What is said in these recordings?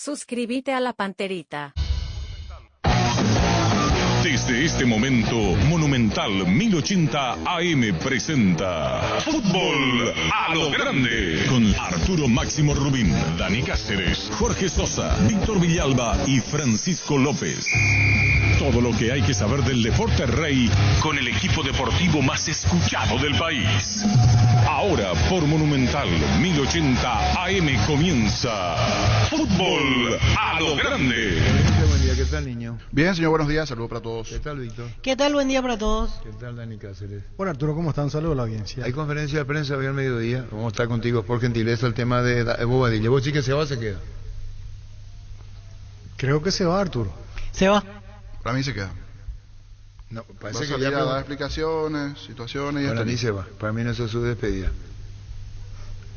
Suscríbete a la Panterita. Desde este momento, Monumental 1080 AM presenta Fútbol a lo Grande con Arturo Máximo Rubín, Dani Cáceres, Jorge Sosa, Víctor Villalba y Francisco López. Todo lo que hay que saber del deporte rey con el equipo deportivo más escuchado del país. Ahora por Monumental 1080 AM comienza Fútbol a lo Grande. Buen día, ¿qué tal, niño? Bien, señor, buenos días, saludos para todos. ¿Qué tal, Víctor? ¿Qué tal? Buen día para todos. ¿Qué tal, Dani Cáceres? Bueno, Arturo, ¿cómo están? Saludos a la audiencia. Hay conferencia de prensa hoy al mediodía. Vamos a estar contigo por gentileza el tema de Bobadilla. ¿Vos sí que se va o se queda? Creo que se va, Arturo. ¿Se va? Para mí se queda. No, Va a parece que salir ya a dar explicaciones, situaciones y para hasta mí ahí. se va. Para mí no es su despedida.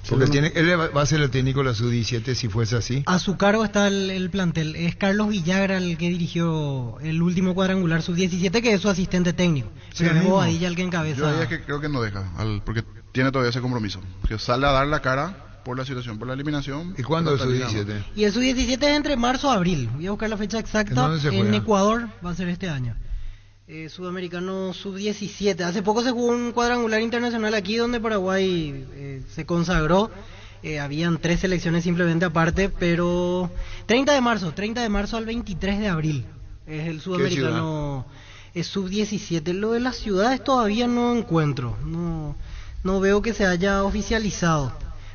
Porque él va a ser el técnico de la sub-17 si fuese así. A su cargo está el plantel. Es Carlos Villagra el que dirigió el último cuadrangular sub-17, que es su asistente técnico. Sí, Pero es mismo. Bobadilla el que encabeza. Yo diría que creo que no deja, porque tiene todavía ese compromiso. Que sale a dar la cara por la situación, por la eliminación. ¿Y cuándo es pero terminamos. sub-17? Y el sub-17 es entre marzo y abril. Voy a buscar la fecha ¿En exacta. dónde se juega? En Ecuador va a ser este año. Sudamericano sub-17. Hace poco se jugó un cuadrangular internacional aquí donde Paraguay se consagró. Habían 3 selecciones simplemente aparte, pero 30 de marzo al 23 de abril es el sudamericano, es sub-17. Lo de las ciudades todavía no encuentro, no veo que se haya oficializado,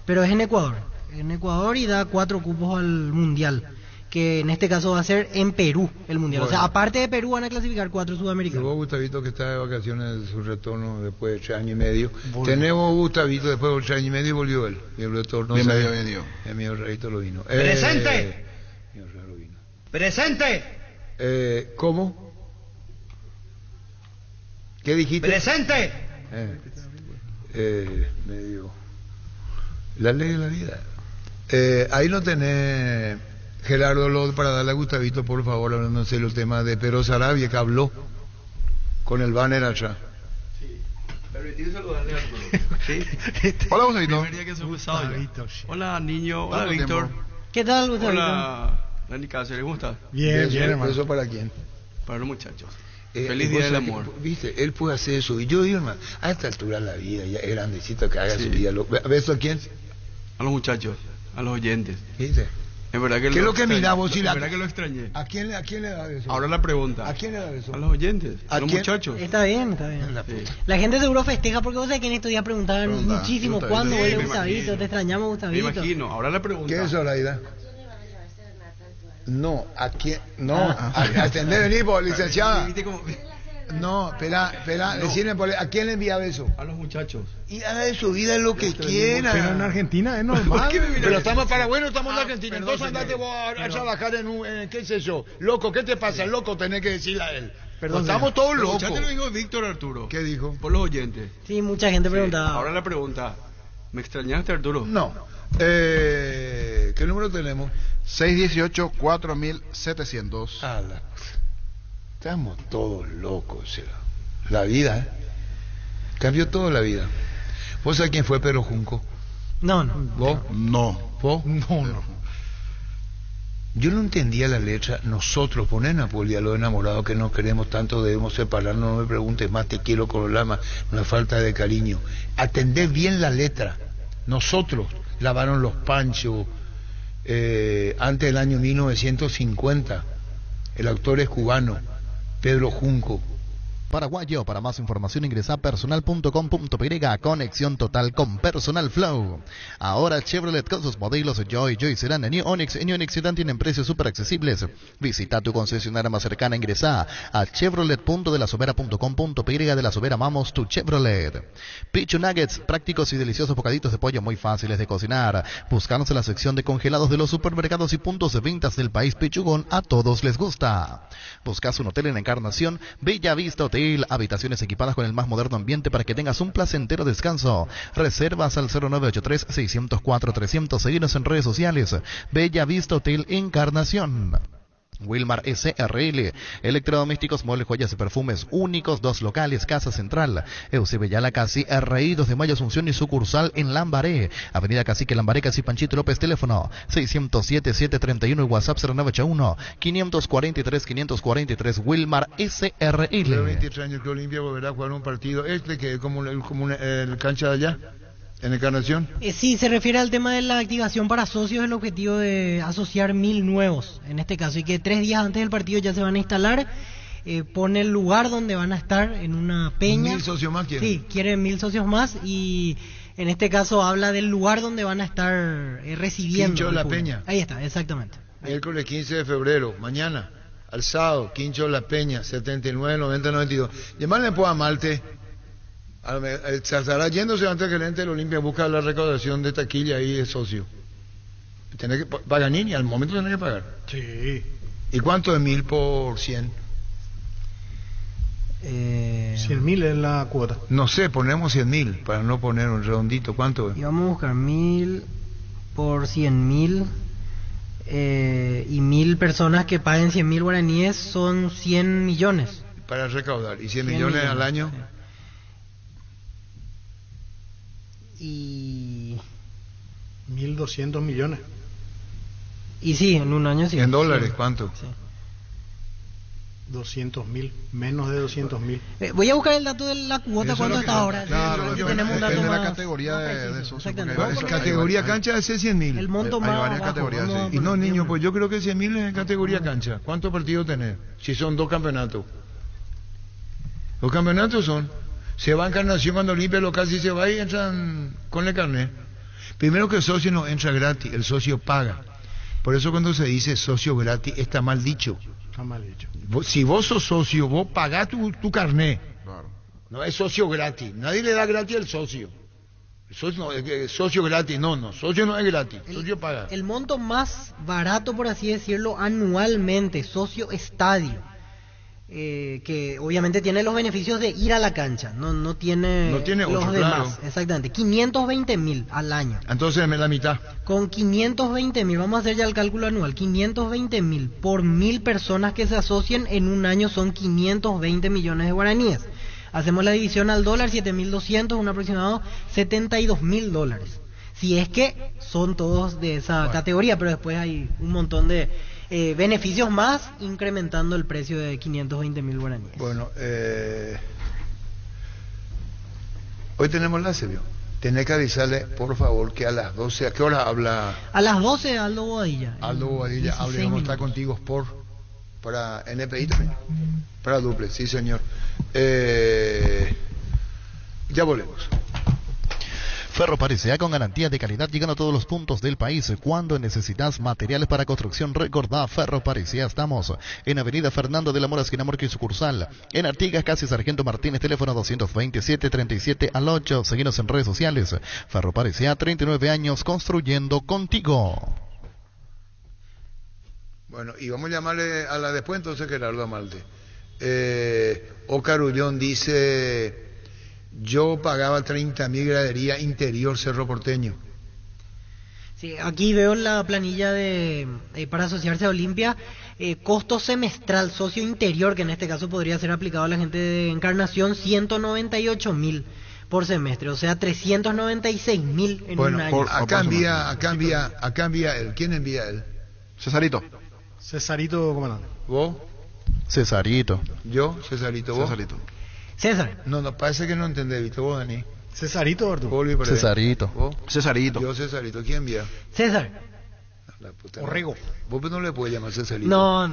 pero es en Ecuador y da 4 cupos al mundial, que en este caso va a ser en Perú el mundial. Bueno. O sea, aparte de Perú van a clasificar 4 Y sudamericanos. vos, Gustavito, que está de vacaciones de su retorno después de 3 años y medio. Volvió. Tenemos Gustavito después de 3 años y medio y volvió él. Y el retorno Bienvenido, bienvenido. Mi reyito lo vino. ¡Presente! Mi rey lo vino. ¡Presente! ¿Cómo? ¿Qué dijiste? ¡Presente! Medio. La ley de la vida. Ahí lo tenés, Gerardo Lod, para darle a Gustavito, por favor, hablando en serio el tema de Pedro Sarabia, que habló con el banner allá. Permitido saludarle a Arturo. ¿Sí? Hola, Gustavito. Primer día que soy Gustavo ya. Gustavito, sí. Hola, niño. Hola, ¿Cuánto Víctor. tiempo? ¿Qué tal, Gustavo? Hola, Dani Cáceres. ¿Cómo estás? Bien, bien, hermano. ¿Eso para quién? Para los muchachos. Feliz Feliz Día del Amor. Viste, él puede hacer eso. Y yo digo, hermano, a esta altura de la vida, ya es grandecito que haga Sí. su vida. ¿Beso a quién? A los muchachos. A los oyentes. ¿Viste? Es verdad que ¿Qué es lo que extrañé. mirá vos? Si Es la- verdad que lo extrañé. ¿A quién le da beso? Ahora la pregunta. ¿A quién le da beso? A los oyentes. ¿A A los quién? muchachos. Está bien, está bien. La Sí. puta. La gente seguro festeja porque vos sabés que en estos días preguntaban Pregunta, muchísimo Gustavito. cuándo Sí, vuelve me Gustavito, imagino. te extrañamos Me Gustavito. imagino. Ahora la pregunta. ¿Qué es eso, Laida? No, ¿a quién? No, Ah. a atender, venir, por licenciada. ¿Viste cómo? No, espera, No. decirle, ¿a quién le envía beso? A los muchachos. Y haga de su vida lo que quiera. Pero en Argentina es normal. qué me mira? Pero estamos para bueno, estamos en Ah, Argentina. perdón, Entonces andate señor. vos a trabajar en qué sé yo. Loco, ¿qué te pasa? Loco, tenés que decirle a él. Perdón, Estamos todos locos. ¿Escuchaste lo que dijo Víctor, Arturo? ¿Qué dijo? Por los oyentes. Sí, mucha gente Sí. preguntaba. Ahora la pregunta. ¿Me extrañaste, Arturo? No. ¿Qué número tenemos? 618-4700. Ala. Estamos todos locos, será. La vida, ¿eh? Cambió toda la vida. ¿Vos sabés quién fue Pedro Junco? No. ¿Vos? No. ¿Vos? No. Yo no entendía la letra. Nosotros, poner Napoli a los enamorados que nos queremos tanto, debemos separarnos. No me preguntes más, te quiero con el alma. Una falta de cariño. Atendé bien la letra. Nosotros lavaron los panchos antes del año 1950. El autor es cubano, Pedro Junco. Paraguayo. Para más información ingresa a personal.com.py. Conexión total con Personal Flow. Ahora Chevrolet con sus modelos Joy Sedan, New Onix y New Onix Sedan tienen precios súper accesibles. Visita tu concesionaria más cercana. Ingresa a chevrolet.delasobera.com.py. De la Sobera, amamos tu Chevrolet. Pichu Nuggets, prácticos y deliciosos bocaditos de pollo muy fáciles de cocinar. Búscanos en la sección de congelados de los supermercados y puntos de ventas del país. Pichugón, a todos les gusta. Buscas un hotel en Encarnación, Bella Vista Hotel, habitaciones equipadas con el más moderno ambiente para que tengas un placentero descanso. Reservas al 0983-604-300. Seguinos en redes sociales. Bella Vista Hotel Encarnación. Wilmar SRL, electrodomésticos, muebles, joyas y perfumes únicos, 2 locales, Casa Central, Eusebio Yala Casi, RI, 2 de Mayo, Asunción y sucursal en Lambaré, Avenida Cacique Lambaré, Casi Panchito López, teléfono 607-731 y WhatsApp 0981-543-543, Wilmar SRL. El 23 años que Olimpia volverá a jugar un partido, que es como el cancha de allá, en Encarnación. Sí, se refiere al tema de la activación para socios, el objetivo de asociar 1000 nuevos, en este caso, y que 3 días antes del partido ya se van a instalar. Pone el lugar donde van a estar, en una peña. 1000 socios más quieren. Sí, quieren 1000 socios más, y en este caso habla del lugar donde van a estar recibiendo. Quincho el La público. Peña. Ahí está, exactamente. Miércoles 15 de febrero, mañana, al sábado, Quincho La Peña, 79, 90, 92. Llamarle pues a Malte. Se estará yéndose antes que el ente del Olimpia busca la recaudación de taquilla y de socio. Tiene que Paganini, al momento tiene que pagar. Sí. ¿Y cuánto es 1000 por 100? 100.000 es la cuota. No sé, ponemos 100.000 para no poner un redondito. ¿Cuánto es? Y vamos a buscar 1000 por 100.000, y 1000 personas que paguen 100.000 guaraníes son 100 millones. Para recaudar. ¿Y 100 100 millones al año? Sí. Y 1.200 millones. sí, en un año sí. ¿En dólares Sí. cuánto? Sí. 200.000, menos de 200.000. Voy a buscar el dato de la cuota, Eso cuánto es lo está que- ahora. claro, Si lo que tenemos un dato depende de la más- categoría más de preciso. socio, Exactamente. porque hay Vamos a poner Categoría cancha es 100.000. el monto hay más varias bajo, categorías, vamos a sí. Y no, poner- niño, pues yo creo que 100.000 es en categoría cancha. ¿Cuántos partidos tenés? Si son 2 campeonatos. Los campeonatos son. Se va a Encarnación cuando Olimpia local, si se va y entran con el carnet. Primero que el socio no entra gratis, el socio paga. Por eso cuando se dice socio gratis está mal dicho. Está mal dicho. Si vos sos socio, vos pagás tu carnet. Claro. No es socio gratis. Nadie le da gratis al socio. El socio, no, socio gratis, no, socio no es gratis, socio paga. El monto más barato, por así decirlo, anualmente, socio estadio, que obviamente tiene los beneficios de ir a la cancha, no tiene, No tiene los otro, demás. claro. Exactamente, 520.000 al año. Entonces me la mitad. Con 520.000, vamos a hacer ya el cálculo anual, 520.000 por 1000 personas que se asocien en un año son 520 millones de guaraníes. Hacemos la división al dólar, 7.200, un aproximado $72.000. Si es que son todos de esa categoría, pero después hay un montón de beneficios más, incrementando el precio de 520.000 guaraníes. Bueno, hoy tenemos la serio. Tenés que avisarle, por favor, que a las 12, ¿a qué hora habla A las 12, Aldo Bobadilla. Aldo Bobadilla? 16 Hable, vamos a estar minutos. contigo para NPI también. Para Duple, sí señor. Ya volvemos. Ferro Parecea con garantía de calidad llegando a todos los puntos del país. Cuando necesitas materiales para construcción, recordá Ferro Parecea. Estamos en Avenida Fernando de la Mora, esquina Morqui, sucursal. En Artigas, casi Sargento Martínez, teléfono 227-37 al 8. Seguinos en redes sociales. Ferro Parecea, 39 años construyendo contigo. Bueno, y vamos a llamarle a la después entonces Gerardo Malte. Óscar Ullón dice... Yo pagaba 30.000 gradería interior Cerro Porteño. Sí, aquí veo la planilla de para asociarse a Olimpia, costo semestral, socio interior, que en este caso podría ser aplicado a la gente de Encarnación, 198.000 por semestre, o sea 396.000 en un año. Acá envía él. ¿Quién envía él? Cesarito. Cesarito, comandante. ¿Vos? Cesarito. ¿Yo? Cesarito. ¿Vos? Cesarito. César. No, parece que no entendés, ¿viste vos, Dani? Cesarito, Arturo. Volví por ahí. Cesarito. ¿Vos? Cesarito. Yo, Cesarito. ¿Quién envía? César. La puta Orrego. madre. Vos no le puedes llamar Cesarito. No.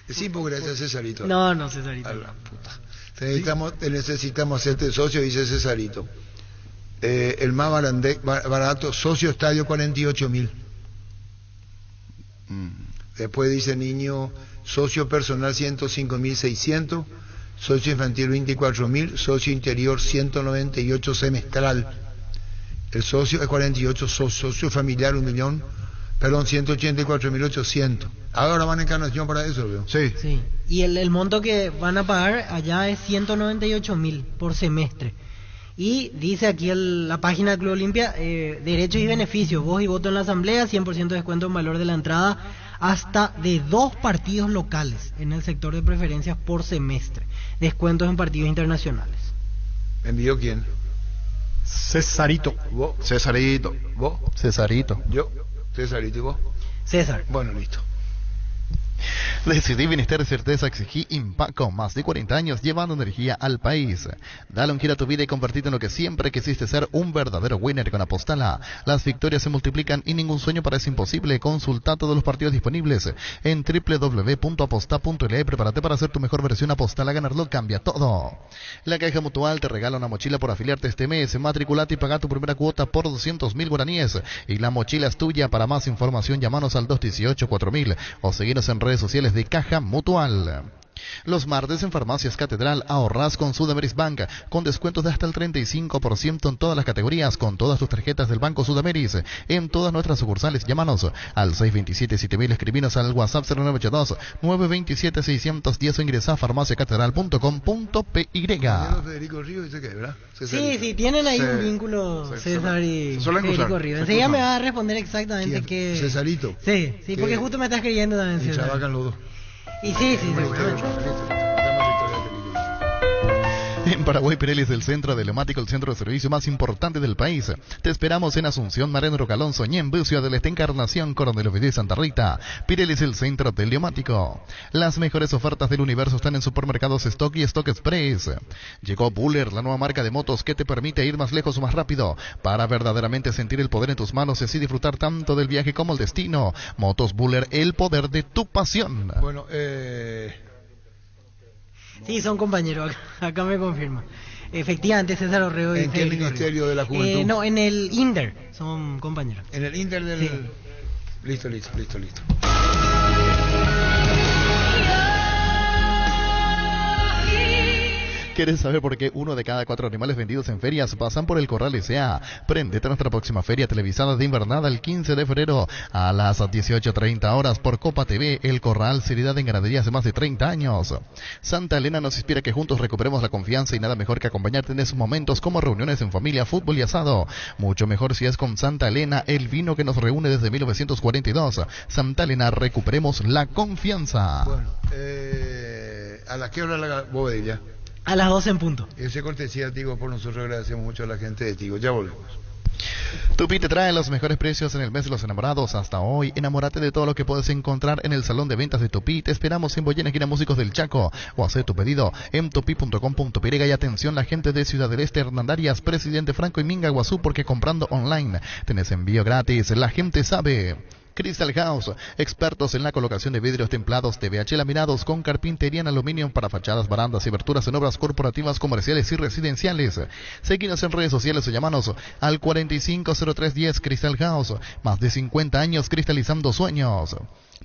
Es hipocresía Cesarito. No, Cesarito. A la puta. Te necesitamos hacerte socio, dice Cesarito. El más barato, socio estadio 48.000. Después dice niño, socio personal 105.600, socio infantil 24.000, socio interior 198 semestral. El socio es 48, socio familiar 184.800. Ahora van en Encarnación para eso, veo. Sí. Sí. Y el monto que van a pagar allá es 198.000 por semestre. Y dice aquí la página del Club Olimpia, derechos y beneficios, voz y voto en la asamblea, 100% de descuento en valor de la entrada hasta de 2 partidos locales en el sector de preferencias por semestre, descuentos en partidos internacionales. ¿Envió quién? Cesarito. ¿Vos? Cesarito. ¿Vos? Cesarito. ¿Yo? ¿Cesarito y vos? César. Bueno, listo. Decidí Bienestar y Certeza, exigí Impaco, más de 40 años llevando energía al país. Dale un giro a tu vida y convertirte en lo que siempre quisiste ser, un verdadero winner con Apostala. Las victorias se multiplican y ningún sueño parece imposible. Consulta todos los partidos disponibles en www.aposta.le. Prepárate para hacer tu mejor versión. Apostala, ganarlo cambia todo. La Caja Mutual te regala una mochila por afiliarte este mes. Matriculate y paga tu primera cuota por 200.000 guaraníes y la mochila es tuya. Para más información, llámanos al 218-4000 o seguinos en redes sociales de Caja Mutual. Los martes en Farmacias Catedral ahorras con Sudameris Bank, con descuentos de hasta el 35% en todas las categorías, con todas tus tarjetas del Banco Sudameris, en todas nuestras sucursales. Llámanos al 627-7000, escribinos al WhatsApp 0982-927-610 o ingresa a farmaciacatedral.com.py. Federico Ríos dice que, ¿verdad? Sí, tienen ahí un vínculo, César y Federico Ríos. Enseguida me va a responder exactamente qué... Cesarito. Sí, porque justo me está escribiendo también, Y César. trabajan los dos. Y sí, seguramente. En Paraguay, Pirelli es el centro de neumático, el centro de servicio más importante del país. Te esperamos en Asunción, Mariano Rocalonso, Ñemby, Ciudad del Este, Encarnación, Coronel Ovidio y Santa Rita. Pirelli es el centro del neumático. Las mejores ofertas del universo están en Supermercados Stock y Stock Express. Llegó Buller, la nueva marca de motos que te permite ir más lejos o más rápido, para verdaderamente sentir el poder en tus manos y así disfrutar tanto del viaje como el destino. Motos Buller, el poder de tu pasión. Bueno, Sí, son compañeros, acá me confirma. Efectivamente, César Orrego y ¿en qué Federico ministerio Ríos. de la Juventud? No, en el INDER, son compañeros. En el Inter del... Sí. Listo. ¿Quieres saber por qué 1 de cada 4 animales vendidos en ferias pasan por el Corral S.A.? Préndete a nuestra próxima feria televisada de invernada el 15 de febrero a las 18:30 horas por Copa TV. El Corral, seriedad en ganadería hace más de 30 años. Santa Elena nos inspira que juntos recuperemos la confianza y nada mejor que acompañarte en esos momentos como reuniones en familia, fútbol y asado. Mucho mejor si es con Santa Elena, el vino que nos reúne desde 1942. Santa Elena, recuperemos la confianza. Bueno, ¿a la qué hora la bovedilla? A las 12 en punto. Ese cortesía, Tigo, por nosotros agradecemos mucho a la gente de Tigo. Ya volvemos. Tupi te trae los mejores precios en el mes de los enamorados. Hasta hoy, enamórate de todo lo que puedes encontrar en el salón de ventas de Tupi. Te esperamos en Boyena, esquina Músicos del Chaco, o hacer tu pedido en tupi.com.py. Y atención, la gente de Ciudad del Este, Hernandarias, Presidente Franco y Minga, Guazú, porque comprando online tenés envío gratis. La gente sabe. Crystal House, expertos en la colocación de vidrios templados TVH laminados con carpintería en aluminio para fachadas, barandas y aberturas en obras corporativas, comerciales y residenciales. Seguinos en redes sociales o llamanos al 450310. Crystal House, más de 50 años cristalizando sueños.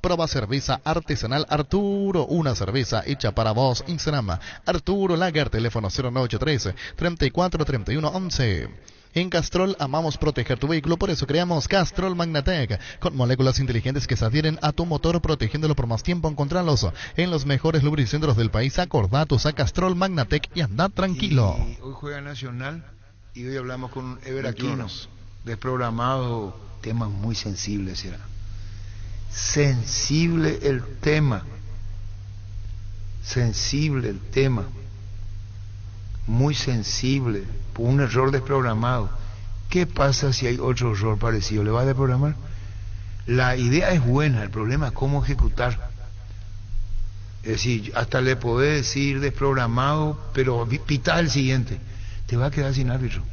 Proba cerveza artesanal Arturo, una cerveza hecha para vos. Instagram, Arturo Lager, teléfono 0983 343111. En Castrol amamos proteger tu vehículo, por eso creamos Castrol Magnatec, con moléculas inteligentes que se adhieren a tu motor, protegiéndolo por más tiempo. Encontralos en los mejores lubricentros del país. Acordatos a Castrol Magnatec y anda tranquilo. Y hoy juega Nacional y hoy hablamos con Ever Aquino, desprogramado, temas muy sensibles, será. Sensible el tema, muy sensible, por un error desprogramado. ¿Qué pasa si hay otro error parecido? ¿Le va a desprogramar? La idea es buena, el problema es cómo ejecutar. Es decir, hasta le podés decir desprogramado, pero pitá el siguiente. Te va a quedar sin árbitro.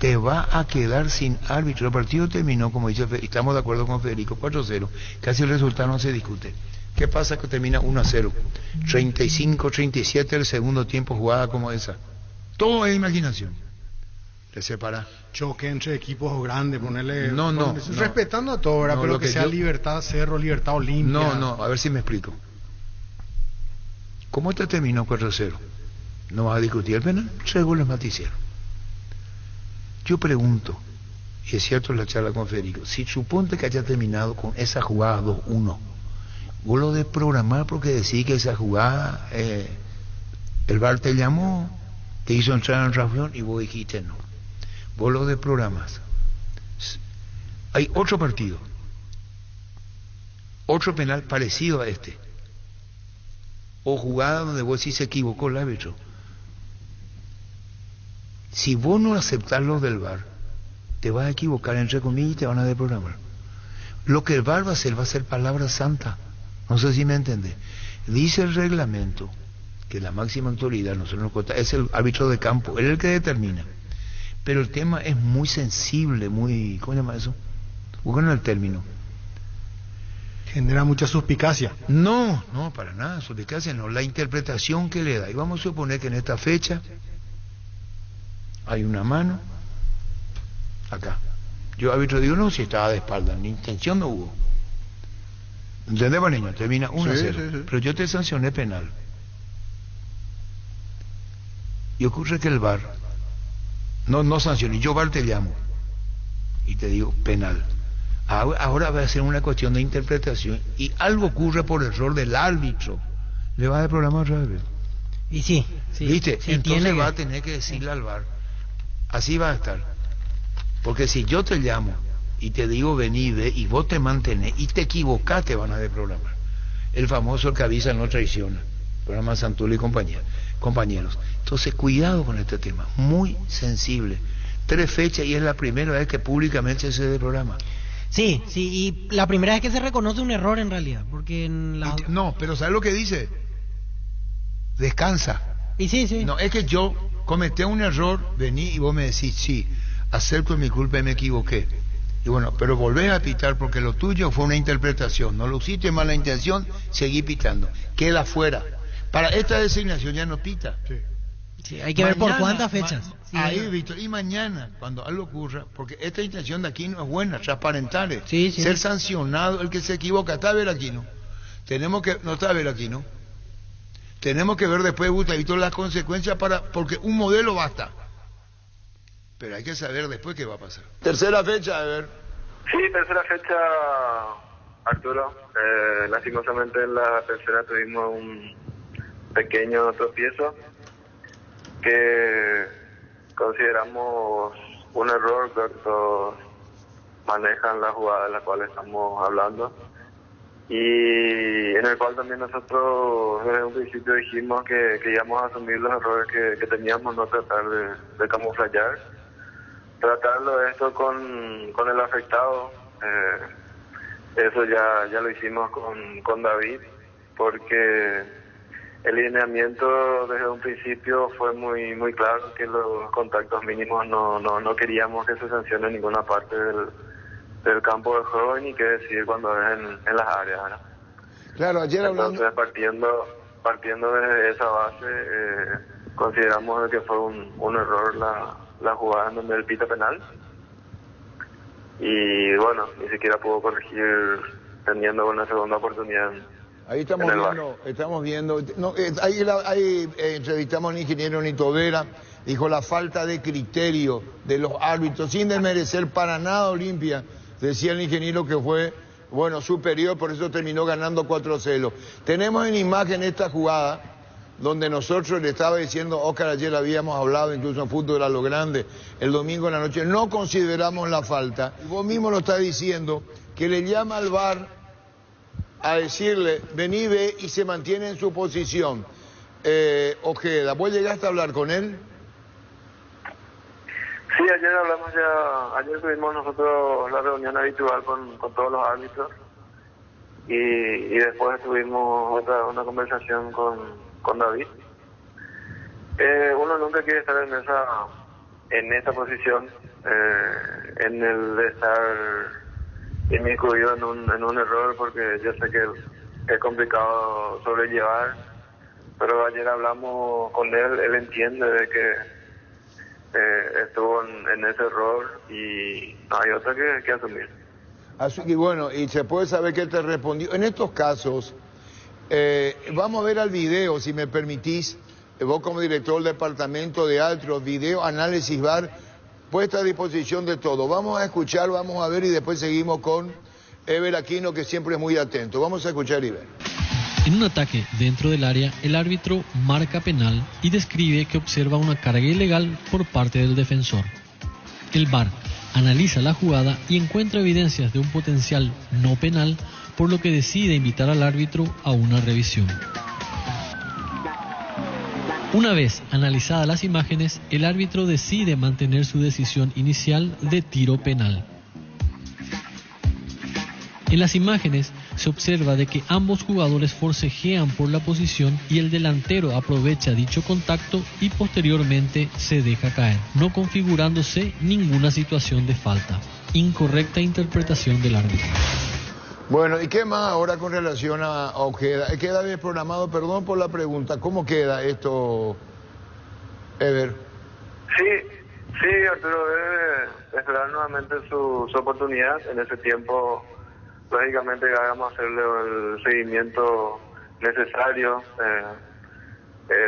El partido terminó, como dice, estamos de acuerdo con Federico, 4-0. Casi el resultado no se discute. ¿Qué pasa? Que termina 1-0. 35-37 el segundo tiempo, jugada como esa. Todo es imaginación. Te separa. Choque entre equipos grandes, ponerle... No. Respetando a todo, ¿verdad? No, Pero lo que que sea yo... Libertad Cerro, Libertad Olimpia. No, a ver si me explico. ¿Cómo te terminó 4-0? ¿No vas a discutir el penal? 3 goles más te hicieron. Yo pregunto, y es cierto en la charla con Federico, si suponte que haya terminado con esa jugada 2-1, vos lo de programar porque decís que esa jugada, el VAR te llamó, te hizo entrar en reacción y vos dijiste no. Vos lo de programas. Hay otro partido otro penal parecido a este, o jugada donde vos sí se equivocó el árbitro. Si vos no aceptás los del VAR, te vas a equivocar entre comillas y te van a desprogramar. Lo que el VAR va a ser palabra santa. No sé si me entendés. Dice el reglamento que la máxima autoridad, nosotros nos cuenta, es el árbitro de campo, él es el que determina. Pero el tema es muy sensible, muy, ¿cómo se llama eso? Buscan el término. Genera mucha suspicacia. No, para nada, suspicacia no, la interpretación que le da. Y vamos a suponer que en esta fecha hay una mano acá. Yo árbitro digo, no, si estaba de espalda, ni intención no hubo. ¿Entendemos, niño? Termina 1-0. Sí. Pero yo te sancioné penal. Y ocurre que el VAR no sanciona, y yo VAR te llamo y te digo penal. Ahora va a ser una cuestión de interpretación y algo ocurre por error del árbitro, le va a desprogramar otra vez. Y sí, ¿viste? Sí, entonces va a tener que decirle al VAR, así va a estar. Porque si yo te llamo y te digo vení, ve, y vos te mantenés y te equivocás, te van a desprogramar. El famoso que avisa no traiciona, programa Santulo y compañeros. Entonces cuidado con este tema, muy sensible. 3 fechas y es la primera vez que públicamente se desprograma. Sí, y la primera vez que se reconoce un error en realidad, porque en la... No, pero ¿sabes lo que dice? Descansa. Y sí. No, es que yo cometí un error, vení y vos me decís, sí, acepto mi culpa y me equivoqué. Y bueno, pero volvés a pitar porque lo tuyo fue una interpretación, no lo hiciste mala intención, seguí pitando. Queda fuera. Para esta designación ya no pita. Sí, hay que ver por cuántas fechas. Ahí, Víctor, y mañana, cuando algo ocurra, porque esta intención de aquí no es buena, transparentar, ser sancionado el que se equivoca. Está Veraquino. No está Veraquino. Tenemos que ver después, Gustavito, las consecuencias porque un modelo basta. Pero hay que saber después qué va a pasar. Tercera fecha, a ver. Sí, tercera fecha, Arturo. Lastimosamente en la tercera tuvimos un pequeño tropiezo que consideramos un error que todos manejan la jugada de la cual estamos hablando y en el cual también nosotros desde un principio dijimos que íbamos a asumir los errores que teníamos, no tratar de camuflar, tratarlo de esto con el afectado. Eso ya lo hicimos con David, porque el lineamiento desde un principio fue muy claro, que los contactos mínimos no queríamos que se sancione en ninguna parte del campo de juego, ni qué decir cuando es en las áreas, ¿verdad? Claro, ayer hablando... Entonces partiendo desde esa base, consideramos que fue un error la jugada en donde el pita penal, y bueno, ni siquiera pudo corregir teniendo una segunda oportunidad. Ahí estamos viendo, ahí entrevistamos al ingeniero Nito Vera, dijo la falta de criterio de los árbitros, sin desmerecer para nada Olimpia, decía el ingeniero que fue, superior, por eso terminó ganando 4-0. Tenemos en imagen esta jugada, donde nosotros le estaba diciendo, Oscar, ayer habíamos hablado, incluso en Fútbol a lo Grande, el domingo en la noche, no consideramos la falta, y vos mismo lo estás diciendo, que le llama al VAR a decirle, vení, ve, y se mantiene en su posición. Ojeda, ¿vos llegaste a hablar con él? Sí, ayer tuvimos nosotros la reunión habitual con todos los árbitros y después tuvimos una conversación con David. Uno nunca quiere estar en esa posición, en el de estar inmiscuido en un error, porque yo sé que es complicado sobrellevar, pero ayer hablamos con él entiende de que estuvo en ese error y no hay otra que asumir. Así que bueno, y se puede saber que él te respondió. En estos casos, vamos a ver al video, si me permitís, vos como director del departamento de árbitros, video, análisis VAR, puesta a disposición de todo. Vamos a escuchar, vamos a ver y después seguimos con Ever Aquino, que siempre es muy atento. Vamos a escuchar y ver. En un ataque dentro del área, el árbitro marca penal y describe que observa una carga ilegal por parte del defensor. El VAR analiza la jugada y encuentra evidencias de un potencial no penal, por lo que decide invitar al árbitro a una revisión. Una vez analizadas las imágenes, el árbitro decide mantener su decisión inicial de tiro penal. En las imágenes se observa de que ambos jugadores forcejean por la posición y el delantero aprovecha dicho contacto y posteriormente se deja caer, no configurándose ninguna situación de falta. Incorrecta interpretación del árbitro. Bueno, ¿y qué más ahora con relación a Ojeda? ¿Queda desprogramado? Perdón por la pregunta. ¿Cómo queda esto, Ever? Sí, Arturo debe esperar nuevamente su oportunidad. En ese tiempo, lógicamente, vamos a hacerle el seguimiento necesario.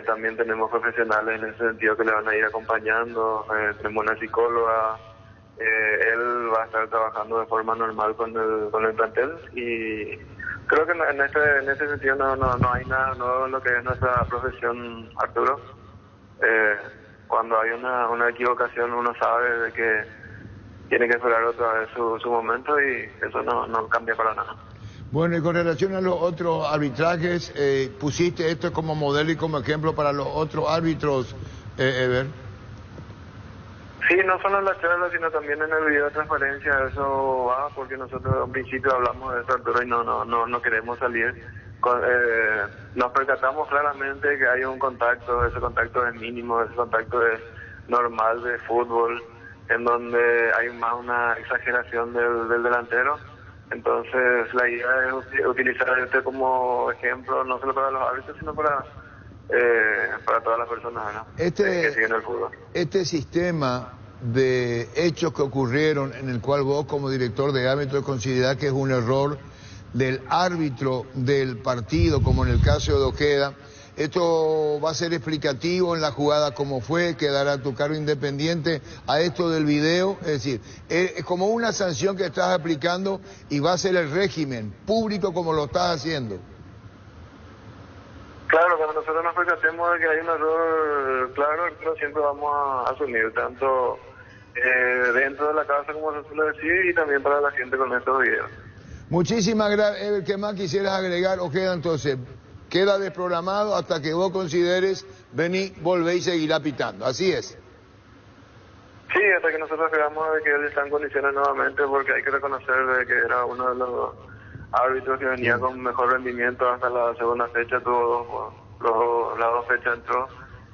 También tenemos profesionales en ese sentido que le van a ir acompañando. Tenemos una psicóloga. Él va a estar trabajando de forma normal con el plantel y creo que en ese sentido no hay nada nuevo en lo que es nuestra profesión, Arturo. Cuando hay una equivocación uno sabe de que tiene que esperar otra vez su momento y eso no cambia para nada. Bueno, y con relación a los otros arbitrajes, pusiste esto como modelo y como ejemplo para los otros árbitros, Ever. Sí, no solo en la charla, sino también en el video de transparencia, eso va, porque nosotros en principio hablamos de esto, Arturo, y no queremos salir. Nos percatamos claramente que hay un contacto, ese contacto es mínimo, ese contacto es normal de fútbol, en donde hay más una exageración del delantero. Entonces la idea es utilizar este como ejemplo, no solo para los árbitros, sino para todas las personas, ¿no? Que siguen el fútbol. Este sistema de hechos que ocurrieron en el cual vos como director de árbitros considerás que es un error del árbitro del partido, como en el caso de Ojeda, ¿esto va a ser explicativo en la jugada como fue? ¿Quedará a tu cargo independiente a esto del video? Es decir, es como una sanción que estás aplicando y va a ser el régimen público como lo estás haciendo. Claro, cuando nosotros nos percatemos de que hay un error claro, siempre vamos a asumir, tanto dentro de la casa, como se suele decir, y también para la gente con estos videos. Muchísimas gracias, Ever. ¿Qué más quisieras agregar? Ojeda, entonces, queda desprogramado hasta que vos consideres venir, volver y seguirá pitando. Así es. Sí, hasta que nosotros veamos de que él está en condiciones nuevamente, porque hay que reconocer de que era uno de los árbitros que venía con mejor rendimiento hasta la segunda fecha, tuvo las dos fechas entró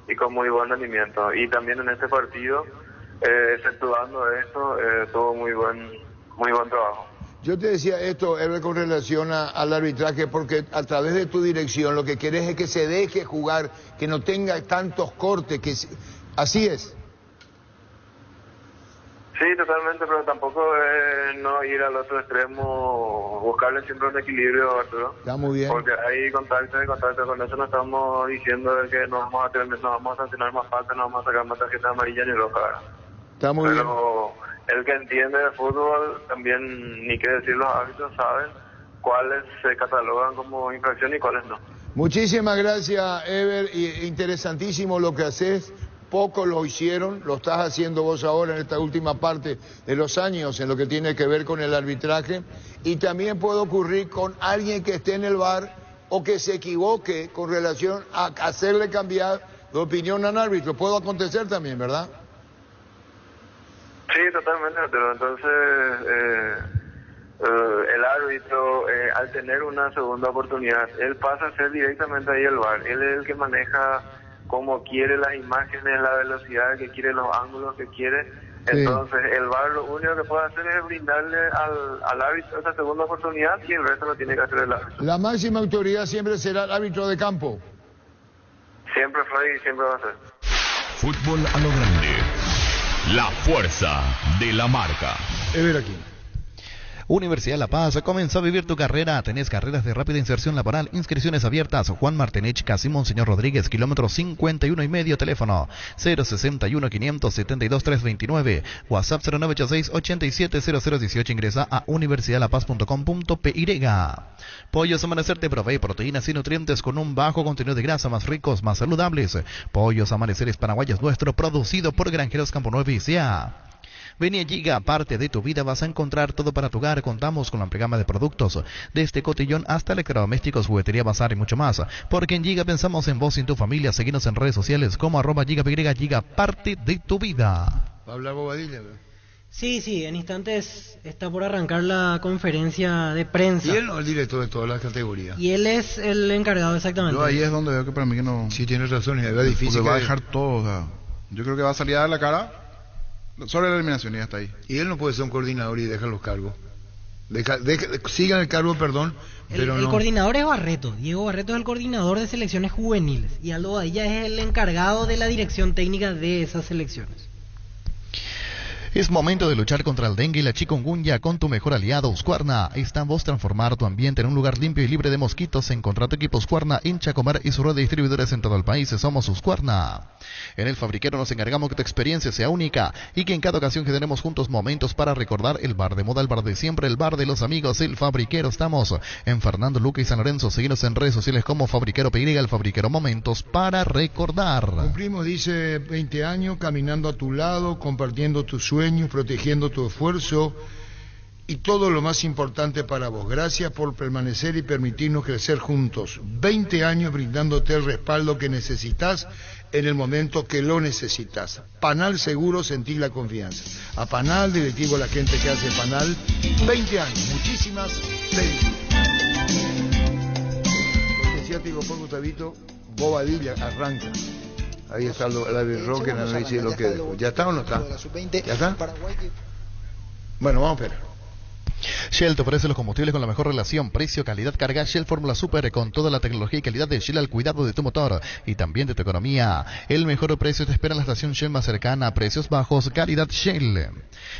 y con muy buen rendimiento. Y también en este partido, exceptuando esto, tuvo muy buen trabajo. Yo te decía esto, Ever, con relación al arbitraje, porque a través de tu dirección lo que querés es que se deje jugar, que no tenga tantos cortes, así es. Sí, totalmente, pero tampoco no ir al otro extremo, buscarle siempre un equilibrio, Arturo. Está muy bien. Porque hay contacto, con eso no estamos diciendo de que nos vamos a sancionar más falta, no vamos a sacar más tarjeta amarilla ni roja. Está muy bien. Pero el que entiende de fútbol, también, ni qué decir, los árbitros saben cuáles se catalogan como infracción y cuáles no. Muchísimas gracias, Ever, y interesantísimo lo que haces. Pocos lo hicieron, lo estás haciendo vos ahora en esta última parte de los años en lo que tiene que ver con el arbitraje, y también puede ocurrir con alguien que esté en el VAR o que se equivoque con relación a hacerle cambiar de opinión al árbitro. Puede acontecer también, ¿verdad? Sí, totalmente, pero entonces el árbitro, al tener una segunda oportunidad, él pasa a ser directamente ahí el VAR. Él es el que maneja como quiere las imágenes, la velocidad que quiere, los ángulos que quiere. Sí. Entonces el VAR lo único que puede hacer es brindarle al árbitro esa segunda oportunidad y el resto lo tiene que hacer el árbitro. La máxima autoridad siempre será el árbitro de campo. Siempre fue y siempre va a ser. Fútbol a lo grande. La fuerza de la marca. Ever aquí. Universidad La Paz, comenzó a vivir tu carrera. Tenés carreras de rápida inserción laboral, inscripciones abiertas. Juan Martenech, casi Monseñor Rodríguez, kilómetro 51,5, teléfono 061-572-329, WhatsApp 0986-870018, ingresa a universidadlapaz.com.py. Pollos Amanecer te provee proteínas y nutrientes con un bajo contenido de grasa, más ricos, más saludables. Pollos Amaneceres Paraguayos Nuestro, producido por Granjeros Campo Nuevo y Sea. Vení a Giga, parte de tu vida, vas a encontrar todo para tu hogar. Contamos con la amplia gama de productos, desde cotillón hasta electrodomésticos, juguetería, bazar y mucho más. Porque en Giga pensamos en vos y en tu familia. Seguinos en redes sociales como @GigaPY, Giga, parte de tu vida. ¿Va a hablar Bobadilla? Sí, en instantes está por arrancar la conferencia de prensa. Y él no es el director de todas las categorías. Y él es el encargado, exactamente. Yo ahí es donde veo que para mí que no... Sí, tienes razón, y es difícil. Porque va a dejar todo, o sea, yo creo que va a salir a dar la cara sobre la eliminación y hasta ahí. Y él no puede ser un coordinador y deja los cargos. Sigan el cargo, perdón, pero el no. coordinador es Barreto. Diego Barreto es el coordinador de selecciones juveniles. Y Aldo Badilla es el encargado de la dirección técnica de esas selecciones. Es momento de luchar contra el dengue y la chikungunya con tu mejor aliado, Husqvarna. Está en vos transformar tu ambiente en un lugar limpio y libre de mosquitos. Encontrá tu equipo Husqvarna en Chacomar y su red de distribuidores en todo el país. Somos Husqvarna. En El Fabriquero nos encargamos que tu experiencia sea única y que en cada ocasión generemos juntos momentos para recordar el bar de moda, el bar de siempre, el bar de los amigos, El Fabriquero. Estamos en Fernando Luque y San Lorenzo. Seguinos en redes sociales como Fabriquero PY, El Fabriquero, momentos para recordar. Cumplimos, dice, 20 años caminando a tu lado, compartiendo tus sueños, protegiendo tu esfuerzo y todo lo más importante para vos. Gracias por permanecer y permitirnos crecer juntos. 20 años brindándote el respaldo que necesitas en el momento que lo necesitas. Panal Seguro, sentir la confianza. A Panal, directivo, la gente que hace Panal, 20 años, muchísimas felicidades. Porque decía, te digo, por Gustavito, Bobadilla arranca. Ahí está el Roque, el análisis de lo que dejó. ¿Ya está o no está? ¿Ya está? Bueno, vamos a esperar. Shell te ofrece los combustibles con la mejor relación precio-calidad. Carga Shell Fórmula Super con toda la tecnología y calidad de Shell al cuidado de tu motor y también de tu economía. El mejor precio te espera en la estación Shell más cercana. Precios bajos, calidad Shell.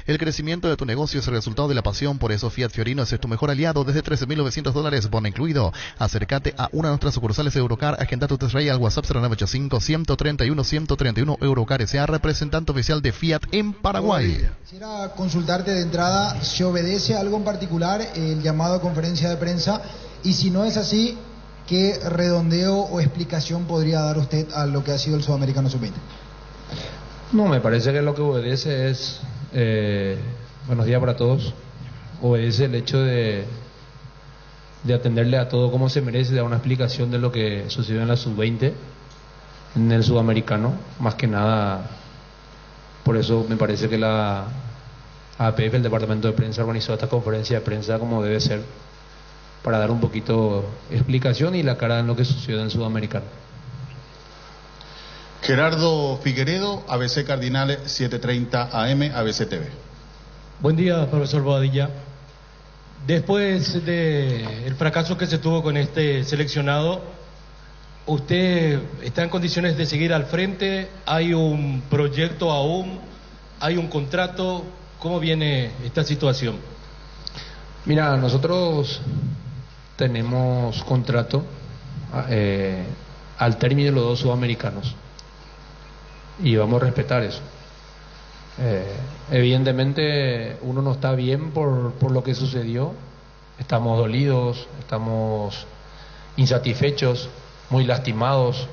El crecimiento de tu negocio es el resultado de la pasión, por eso Fiat Fiorino es tu mejor aliado desde $13.900, bono incluido. Acércate a una de nuestras sucursales Eurocar, agenda tu test drive al WhatsApp 0985-131-131. Eurocar S.A., representante oficial de Fiat en Paraguay. Quisiera consultarte de entrada si obedece algo en particular el llamado a conferencia de prensa, y si no es así, ¿qué redondeo o explicación podría dar usted a lo que ha sido el Sudamericano Sub-20? No, me parece que lo que obedece es, buenos días para todos, obedece el hecho de atenderle a todo como se merece, dar una explicación de lo que sucedió en la Sub-20, en el Sudamericano, más que nada. Por eso me parece que la APF, el departamento de prensa, organizó esta conferencia de prensa como debe ser, para dar un poquito explicación y la cara en lo que sucedió en el Sudamericano. Gerardo Figueredo, ABC Cardinales 7:30 AM, ABC TV. Buen día, profesor Bobadilla. Después del fracaso que se tuvo con este seleccionado, ¿usted está en condiciones de seguir al frente? ¿Hay un proyecto aún? ¿Hay un contrato? ¿Cómo viene esta situación? Mira, nosotros tenemos contrato al término de los dos sudamericanos y vamos a respetar eso. Evidentemente uno no está bien por lo que sucedió, estamos dolidos, estamos insatisfechos, muy lastimados,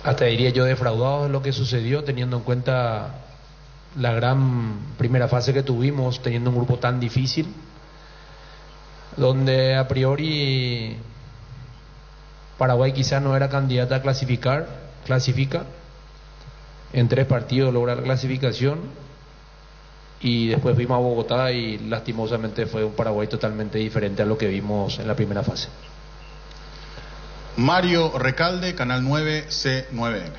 hasta diría yo defraudados de lo que sucedió, teniendo en cuenta la gran primera fase que tuvimos, teniendo un grupo tan difícil, donde a priori Paraguay quizá no era candidata a clasifica, en 3 partidos logra la clasificación y después fuimos a Bogotá y lastimosamente fue un Paraguay totalmente diferente a lo que vimos en la primera fase. Mario Recalde, Canal 9, C9N.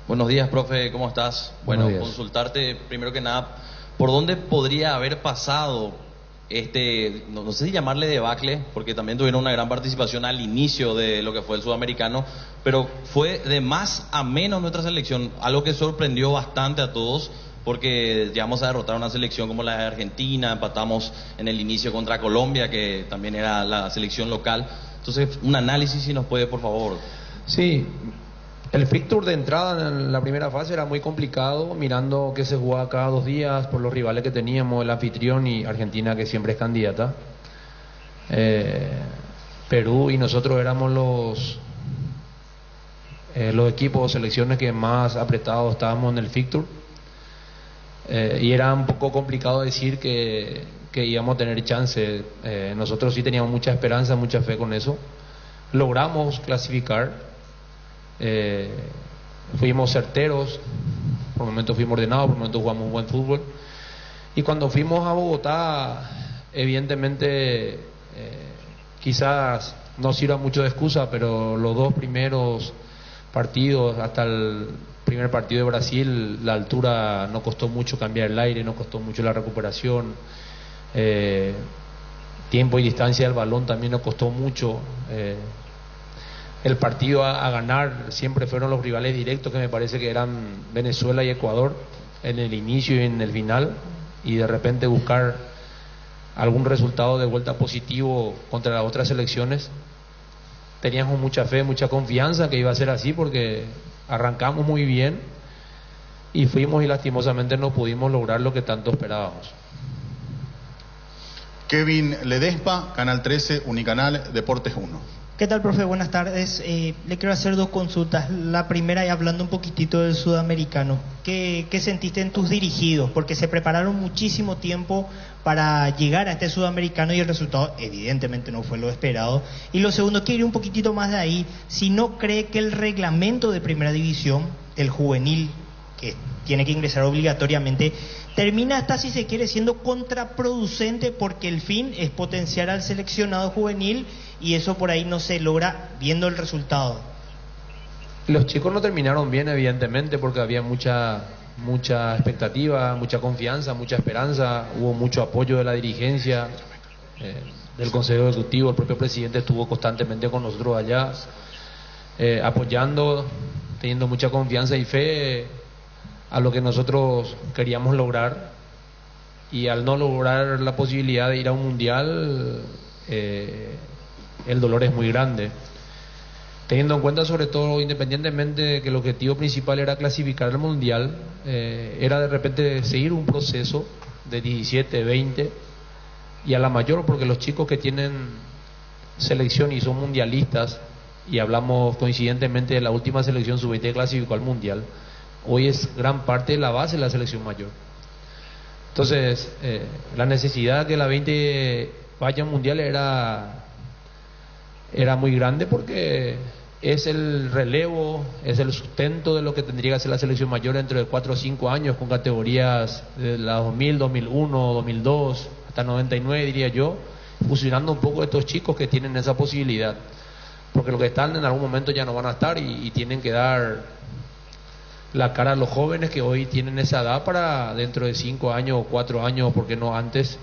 Buenos días, profe, ¿cómo estás? Bueno, consultarte primero que nada, ¿por dónde podría haber pasado no sé si llamarle debacle, porque también tuvieron una gran participación al inicio de lo que fue el Sudamericano, pero fue de más a menos nuestra selección, algo que sorprendió bastante a todos, porque llegamos a derrotar a una selección como la de Argentina, empatamos en el inicio contra Colombia, que también era la selección local. Entonces, un análisis si nos puede, por favor. Sí, el fixture de entrada en la primera fase era muy complicado, mirando que se jugaba cada 2 días por los rivales que teníamos, el anfitrión y Argentina, que siempre es candidata. Perú y nosotros éramos los equipos o selecciones que más apretados estábamos en el fixture, y era un poco complicado decir que íbamos a tener chance. Nosotros sí teníamos mucha esperanza, mucha fe con eso. Logramos clasificar, fuimos certeros, por momentos fuimos ordenados, por momentos jugamos buen fútbol, y cuando fuimos a Bogotá, evidentemente quizás no sirva mucho de excusa, pero los dos primeros partidos, hasta el primer partido de Brasil, la altura no costó mucho cambiar el aire, no costó mucho la recuperación, tiempo y distancia del balón también nos costó mucho. El partido a ganar siempre fueron los rivales directos, que me parece que eran Venezuela y Ecuador, en el inicio y en el final, y de repente buscar algún resultado de vuelta positivo contra las otras selecciones. Teníamos mucha fe, mucha confianza que iba a ser así, porque arrancamos muy bien y fuimos, y lastimosamente no pudimos lograr lo que tanto esperábamos. Kevin Ledespa, Canal 13, Unicanal, Deportes 1. ¿Qué tal, profe? Buenas tardes. Le quiero hacer dos consultas. La primera, y hablando un poquitito del sudamericano, ¿qué sentiste en tus dirigidos? Porque se prepararon muchísimo tiempo para llegar a este sudamericano y el resultado evidentemente no fue lo esperado. Y lo segundo, quiero ir un poquitito más de ahí. Si no cree que el reglamento de primera división, el juvenil, que tiene que ingresar obligatoriamente, termina hasta, si se quiere, siendo contraproducente, porque el fin es potenciar al seleccionado juvenil y eso por ahí no se logra viendo el resultado. Los chicos no terminaron bien, evidentemente, porque había mucha expectativa, mucha confianza, mucha esperanza, hubo mucho apoyo de la dirigencia, del Consejo Ejecutivo. El propio presidente estuvo constantemente con nosotros allá, apoyando, teniendo mucha confianza y fe a lo que nosotros queríamos lograr, y al no lograr la posibilidad de ir a un mundial, el dolor es muy grande, teniendo en cuenta, sobre todo, independientemente de que el objetivo principal era clasificar al mundial, era de repente seguir un proceso de 17, 20 y a la mayor, porque los chicos que tienen selección y son mundialistas, y hablamos coincidentemente de la última selección sub-20 que clasificó al mundial, hoy es gran parte de la base de la selección mayor. Entonces, la necesidad de que la 20 vaya al mundial era muy grande, porque es el relevo, es el sustento de lo que tendría que hacer la selección mayor dentro de 4 o 5 años, con categorías de la 2000, 2001, 2002, hasta 99, diría yo, fusionando un poco estos chicos que tienen esa posibilidad, porque los que están en algún momento ya no van a estar, y tienen que dar la cara a los jóvenes que hoy tienen esa edad para dentro de 5 años o 4 años, ¿por qué no antes?,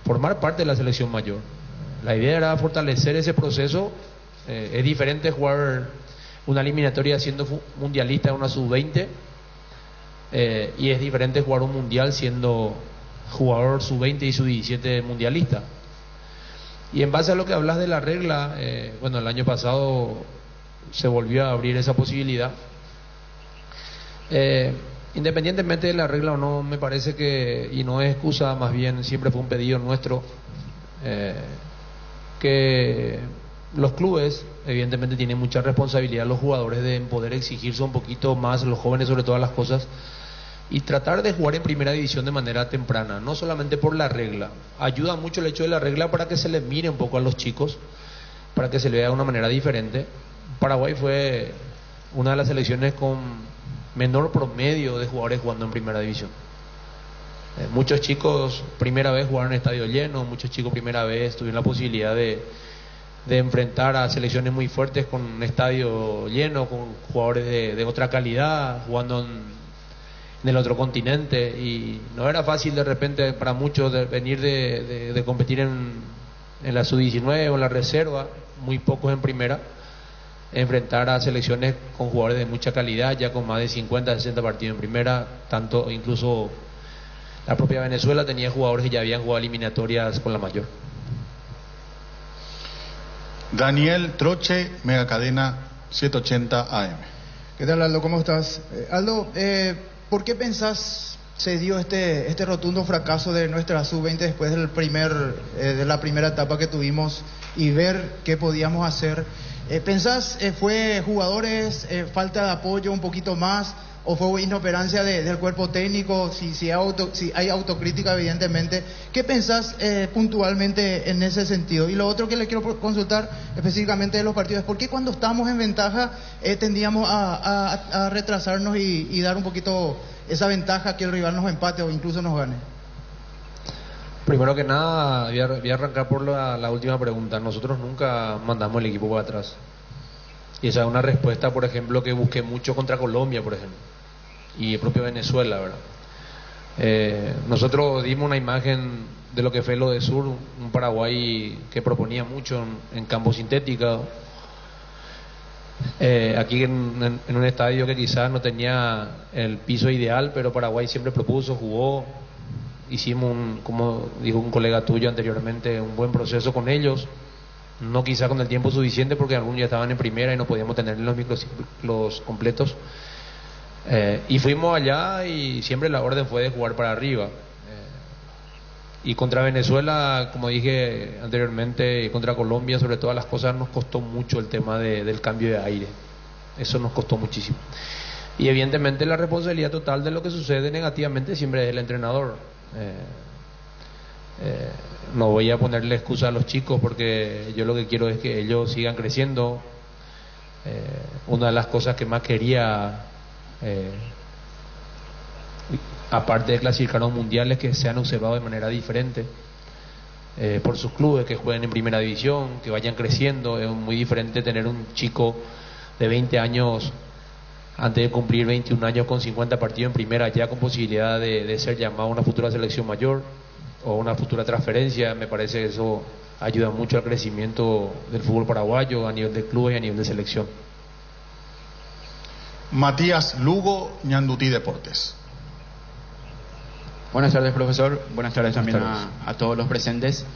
formar parte de la selección mayor. La idea era fortalecer ese proceso. Es diferente jugar una eliminatoria siendo mundialista en una sub-20, y es diferente jugar un mundial siendo jugador sub-20 y sub-17 mundialista. Y en base a lo que hablas de la regla, bueno, el año pasado se volvió a abrir esa posibilidad. Independientemente de la regla o no, me parece que, y no es excusa, más bien siempre fue un pedido nuestro, que los clubes evidentemente tienen mucha responsabilidad, los jugadores deben poder exigirse un poquito más, los jóvenes sobre todas las cosas, y tratar de jugar en primera división de manera temprana, no solamente por la regla. Ayuda mucho el hecho de la regla para que se les mire un poco a los chicos, para que se le vea de una manera diferente. Paraguay fue una de las selecciones con menor promedio de jugadores jugando en primera división. Muchos chicos primera vez jugaron en estadio lleno, muchos chicos primera vez tuvieron la posibilidad de enfrentar a selecciones muy fuertes con un estadio lleno, con jugadores de otra calidad, jugando en el otro continente, y no era fácil de repente para muchos venir de competir en la sub-19 o en la reserva, muy pocos en primera, enfrentar a selecciones con jugadores de mucha calidad, ya con más de 50, 60 partidos en primera, tanto incluso la propia Venezuela tenía jugadores que ya habían jugado eliminatorias con la mayor. Daniel Troche, Megacadena 780 AM. ¿Qué tal, Aldo? ¿Cómo estás? Aldo, ¿por qué pensás se dio este rotundo fracaso de nuestra sub-20 después de la primera etapa que tuvimos y ver qué podíamos hacer. ¿Pensás fue jugadores, falta de apoyo un poquito más, o fue inoperancia del cuerpo técnico? Si hay autocrítica, evidentemente. ¿Qué pensás puntualmente en ese sentido? Y lo otro que le quiero consultar específicamente de los partidos, ¿por qué cuando estamos en ventaja tendíamos a retrasarnos y dar un poquito esa ventaja que el rival nos empate o incluso nos gane? Primero que nada, voy a arrancar por la última pregunta. Nosotros nunca mandamos el equipo para atrás. Y esa es una respuesta, por ejemplo, que busqué mucho contra Colombia, por ejemplo, y el propio Venezuela, ¿verdad? Nosotros dimos una imagen de lo que fue lo de Sur, un Paraguay que proponía mucho en campo sintético. Aquí en un estadio que quizás no tenía el piso ideal, pero Paraguay siempre propuso, jugó. Hicimos, como dijo un colega tuyo anteriormente, un buen proceso con ellos. No quizá con el tiempo suficiente porque algunos ya estaban en primera y no podíamos tener los microciclos completos. Y fuimos allá y siempre la orden fue de jugar para arriba. Y contra Venezuela, como dije anteriormente, y contra Colombia, sobre todas las cosas, nos costó mucho el tema del cambio de aire. Eso nos costó muchísimo. Y evidentemente la responsabilidad total de lo que sucede negativamente siempre es del entrenador. No voy a ponerle excusa a los chicos porque yo lo que quiero es que ellos sigan creciendo. Una de las cosas que más quería, aparte de clasificar a los mundiales, que sean observados de manera diferente por sus clubes, que jueguen en primera división, que vayan creciendo. Es muy diferente tener un chico de 20 años antes de cumplir 21 años con 50 partidos en primera, ya con posibilidad de ser llamado a una futura selección mayor o una futura transferencia. Me parece que eso ayuda mucho al crecimiento del fútbol paraguayo a nivel de clubes y a nivel de selección. Matías Lugo, Ñandutí Deportes. Buenas tardes, profesor. Buenas tardes también a todos los presentes.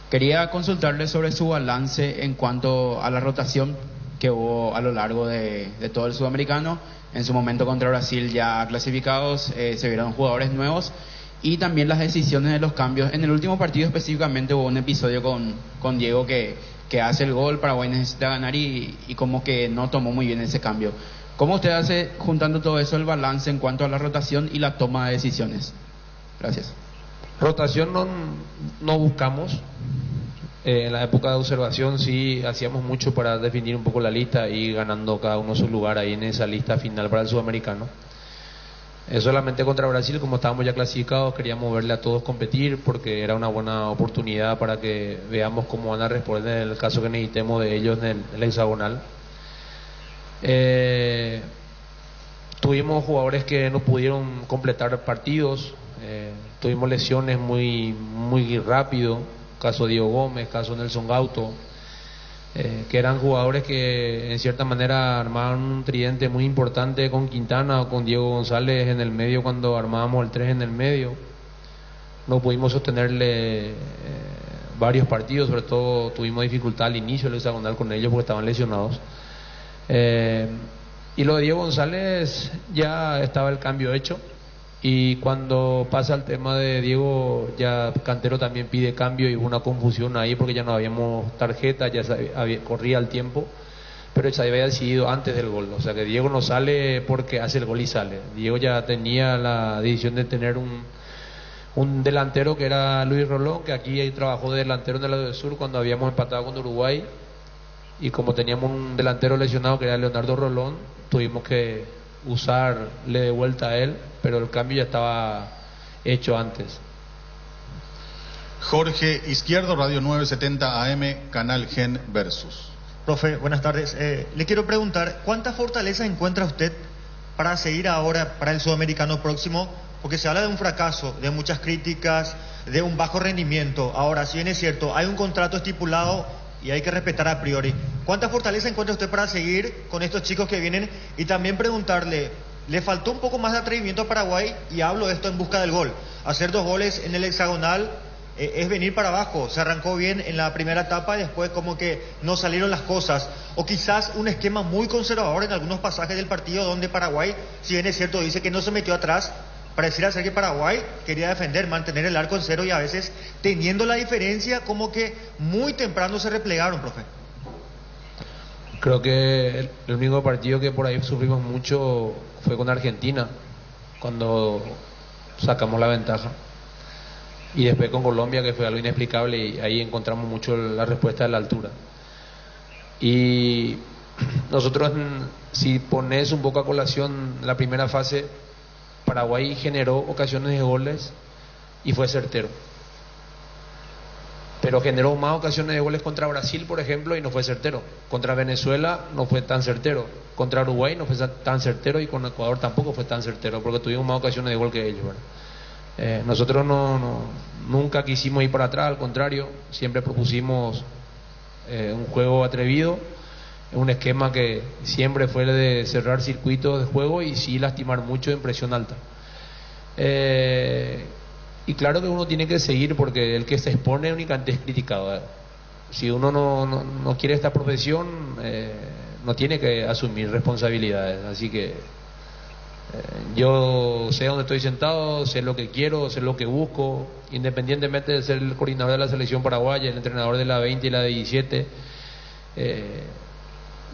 Quería consultarle sobre su balance en cuanto a la rotación que hubo a lo largo de todo el sudamericano. En su momento contra Brasil ya clasificados, se vieron jugadores nuevos y también las decisiones de los cambios. En el último partido específicamente hubo un episodio con Diego que hace el gol, Paraguay necesita ganar y como que no tomó muy bien ese cambio. ¿Cómo usted hace, juntando todo eso, el balance en cuanto a la rotación y la toma de decisiones? Gracias. Rotación no buscamos. En la época de observación sí hacíamos mucho para definir un poco la lista y ganando cada uno su lugar ahí en esa lista final para el sudamericano. Solamente contra Brasil, como estábamos ya clasificados, queríamos verle a todos competir porque era una buena oportunidad para que veamos cómo van a responder en el caso que necesitemos de ellos en el hexagonal. Tuvimos jugadores que no pudieron completar partidos, tuvimos lesiones muy rápido, caso Diego Gómez, caso Nelson Gauto, que eran jugadores que en cierta manera armaban un tridente muy importante con Quintana o con Diego González en el medio. Cuando armábamos el 3 en el medio no pudimos sostenerle varios partidos, sobre todo tuvimos dificultad al inicio del hexagonal con ellos porque estaban lesionados. Y lo de Diego González ya estaba el cambio hecho, y cuando pasa el tema de Diego, ya Cantero también pide cambio y hubo una confusión ahí porque ya no habíamos tarjeta, ya corría el tiempo, pero se había decidido antes del gol. O sea que Diego no sale porque hace el gol y sale. Diego ya tenía la decisión de tener un delantero que era Luis Rolón, que aquí trabajó de delantero en el lado del sur cuando habíamos empatado con Uruguay, y como teníamos un delantero lesionado que era Leonardo Rolón, tuvimos que usarle de vuelta a él, pero el cambio ya estaba hecho antes. Jorge Izquierdo, Radio 970 AM, Canal Gen Versus. Profe, buenas tardes. Le quiero preguntar, ¿cuánta fortaleza encuentra usted para seguir ahora para el sudamericano próximo? Porque se habla de un fracaso, de muchas críticas, de un bajo rendimiento. Ahora, si bien es cierto, hay un contrato estipulado y hay que respetar a priori. ¿Cuánta fortaleza encuentra usted para seguir con estos chicos que vienen? Y también preguntarle, le faltó un poco más de atrevimiento a Paraguay, y hablo de esto en busca del gol. Hacer 2 goles en el hexagonal es venir para abajo. Se arrancó bien en la primera etapa y después como que no salieron las cosas. O quizás un esquema muy conservador en algunos pasajes del partido donde Paraguay, si bien es cierto, dice que no se metió atrás, Pareciera ser que Paraguay quería defender, mantener el arco en cero y a veces teniendo la diferencia como que muy temprano se replegaron, profe. Creo que el único partido que por ahí sufrimos mucho fue con Argentina, cuando sacamos la ventaja. Y después con Colombia, que fue algo inexplicable, y ahí encontramos mucho la respuesta de la altura. Y nosotros, si pones un poco a colación la primera fase, Paraguay generó ocasiones de goles y fue certero. Pero generó más ocasiones de goles contra Brasil, por ejemplo, y no fue certero. Contra Venezuela no fue tan certero. Contra Uruguay no fue tan certero, y con Ecuador tampoco fue tan certero, porque tuvimos más ocasiones de gol que ellos, ¿verdad? Nosotros nunca quisimos ir para atrás, al contrario, siempre propusimos un juego atrevido, un esquema que siempre fue de cerrar circuitos de juego y sí lastimar mucho en presión alta. Y claro que uno tiene que seguir, porque el que se expone únicamente es criticado, ¿verdad? Si uno no quiere esta profesión, no tiene que asumir responsabilidades. Así que yo sé dónde estoy sentado, sé lo que quiero, sé lo que busco, independientemente de ser el coordinador de la selección paraguaya, el entrenador de la 20 y la 17.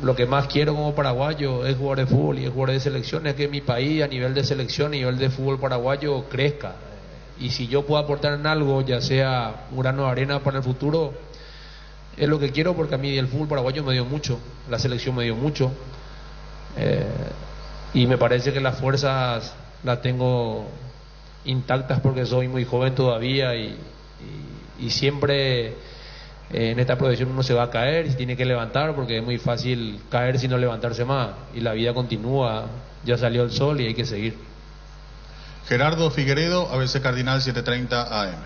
Lo que más quiero como paraguayo es jugar de fútbol y es jugar de selección, es que mi país a nivel de selección, a nivel de fútbol paraguayo crezca. Y si yo puedo aportar en algo, ya sea un grano de arena para el futuro, es lo que quiero, porque a mí el fútbol paraguayo me dio mucho, la selección me dio mucho, y me parece que las fuerzas las tengo intactas porque soy muy joven todavía, y siempre en esta profesión uno se va a caer y se tiene que levantar, porque es muy fácil caer sin no levantarse más, y la vida continúa, ya salió el sol y hay que seguir. Gerardo Figueredo, ABC Cardinal 730 AM.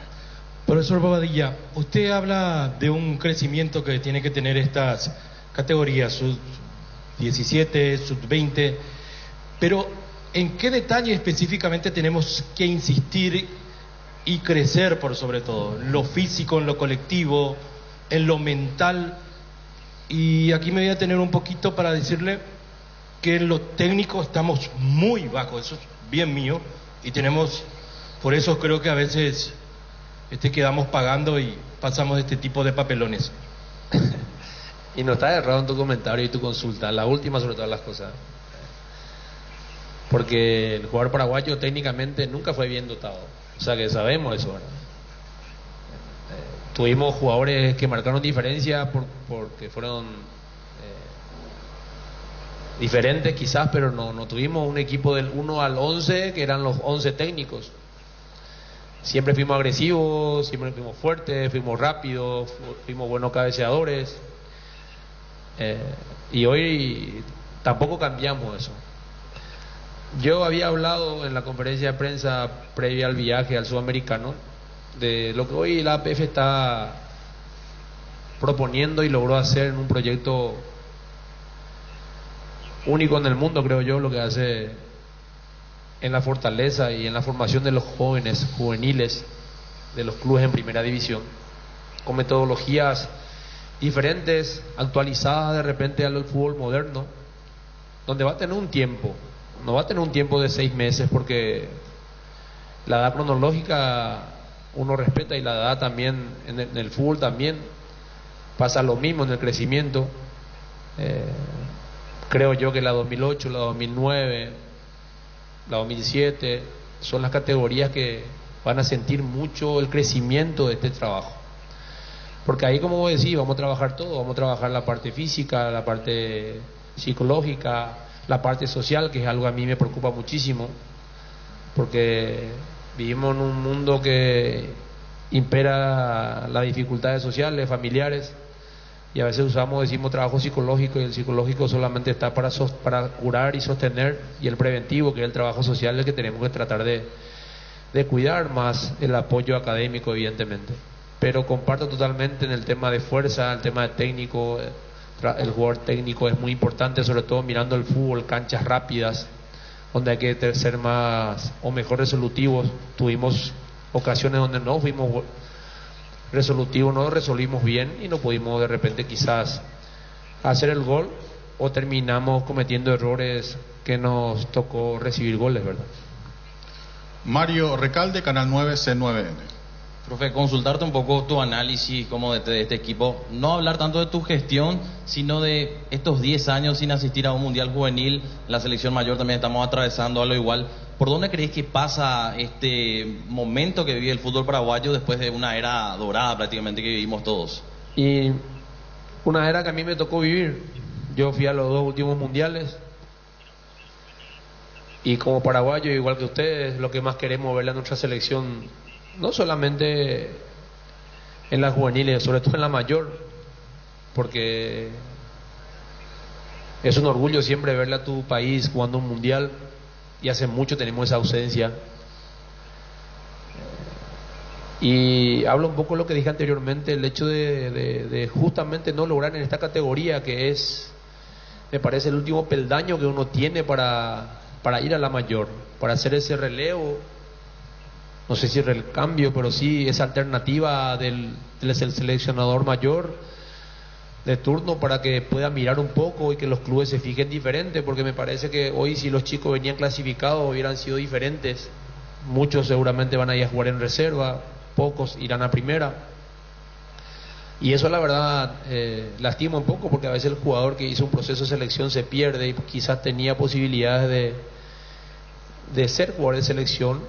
Profesor Bobadilla, usted habla de un crecimiento que tiene que tener estas categorías, sub-17, sub-20, pero ¿en qué detalle específicamente tenemos que insistir y crecer por sobre todo? ¿En lo físico, en lo colectivo, en lo mental? Y aquí me voy a tener un poquito para decirle que en lo técnico estamos muy bajos, eso es bien mío, y tenemos, por eso creo que a veces quedamos pagando y pasamos este tipo de papelones. Y no está errado en tu comentario y tu consulta, la última sobre todas las cosas, porque el jugador paraguayo técnicamente nunca fue bien dotado, o sea que sabemos eso, ¿verdad? Tuvimos jugadores que marcaron diferencia porque fueron diferentes quizás, pero no tuvimos un equipo del 1 al 11 que eran los 11 técnicos. Siempre fuimos agresivos, siempre fuimos fuertes, fuimos rápidos, fuimos buenos cabeceadores, y hoy tampoco cambiamos eso. Yo había hablado en la conferencia de prensa previa al viaje al Sudamericano de lo que hoy la APF está proponiendo y logró hacer en un proyecto único en el mundo, creo yo, lo que hace en la fortaleza y en la formación de los jóvenes, juveniles de los clubes en primera división, con metodologías diferentes, actualizadas de repente al fútbol moderno, donde va a tener un tiempo, no va a tener un tiempo de 6 meses, porque la edad cronológica uno respeta, y la edad también en el fútbol también pasa lo mismo en el crecimiento. Creo yo que la 2008, la 2009, la 2007 son las categorías que van a sentir mucho el crecimiento de este trabajo, porque ahí, como vos decís, vamos a trabajar todo, vamos a trabajar la parte física, la parte psicológica, la parte social, que es algo que a mí me preocupa muchísimo, porque vivimos en un mundo que impera las dificultades sociales, familiares, y a veces decimos trabajo psicológico, y el psicológico solamente está para curar y sostener, y el preventivo, que es el trabajo social, es el que tenemos que tratar de cuidar, más el apoyo académico, evidentemente. Pero comparto totalmente en el tema de fuerza, el tema de técnico. El jugador técnico es muy importante, sobre todo mirando el fútbol, canchas rápidas, donde hay que ser más o mejor resolutivos. Tuvimos ocasiones donde no fuimos resolutivos, no resolvimos bien y no pudimos de repente quizás hacer el gol, o terminamos cometiendo errores que nos tocó recibir goles, ¿verdad? Mario Recalde, Canal 9, C9N. Profe, consultarte un poco tu análisis como de este equipo, no hablar tanto de tu gestión, sino de estos 10 años sin asistir a un Mundial Juvenil, la selección mayor también estamos atravesando algo igual. ¿Por dónde crees que pasa este momento que vive el fútbol paraguayo después de una era dorada prácticamente que vivimos todos? Y una era que a mí me tocó vivir. Yo fui a los 2 últimos mundiales y como paraguayo, igual que ustedes, lo que más queremos ver a nuestra selección, no solamente en las juveniles, sobre todo en la mayor, porque es un orgullo siempre verle a tu país jugando un mundial y hace mucho tenemos esa ausencia. Y hablo un poco de lo que dije anteriormente, el hecho de justamente no lograr en esta categoría, que es, me parece, el último peldaño que uno tiene para ir a la mayor, para hacer ese relevo, no sé si el cambio, pero sí esa alternativa del seleccionador mayor de turno para que pueda mirar un poco y que los clubes se fijen diferente, porque me parece que hoy si los chicos venían clasificados hubieran sido diferentes. Muchos seguramente van a ir a jugar en reserva, pocos irán a primera, y eso la verdad lastima un poco, porque a veces el jugador que hizo un proceso de selección se pierde y quizás tenía posibilidades de ser jugador de selección,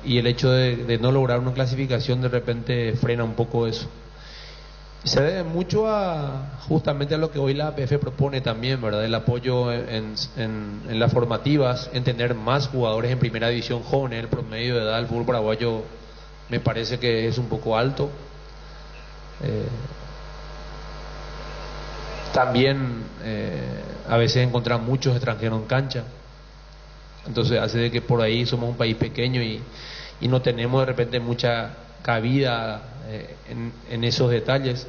y el hecho de no lograr una clasificación de repente frena un poco eso. Se debe mucho justamente a lo que hoy la APF propone también, ¿verdad? El apoyo en las formativas, en tener más jugadores en primera división jóvenes. El promedio de edad del fútbol paraguayo me parece que es un poco alto. También a veces encontrar muchos extranjeros en cancha, entonces hace de que por ahí somos un país pequeño y no tenemos de repente mucha cabida en esos detalles.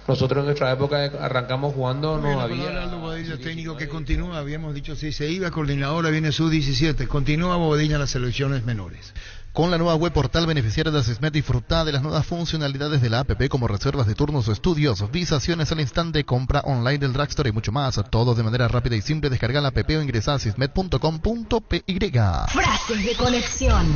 Nosotros en nuestra época arrancamos jugando, no había... Bobadilla, técnico que continúa, habíamos dicho, si se iba coordinadora, viene sub-17, continúa Bobadilla en las selecciones menores. Con la nueva web portal beneficiaria de Asismet, disfruta de las nuevas funcionalidades de la APP como reservas de turnos o estudios, visaciones al instante, compra online del Dragstore y mucho más. Todo de manera rápida y simple. Descarga la APP o ingresa a asismet.com.py. Frases de conexión.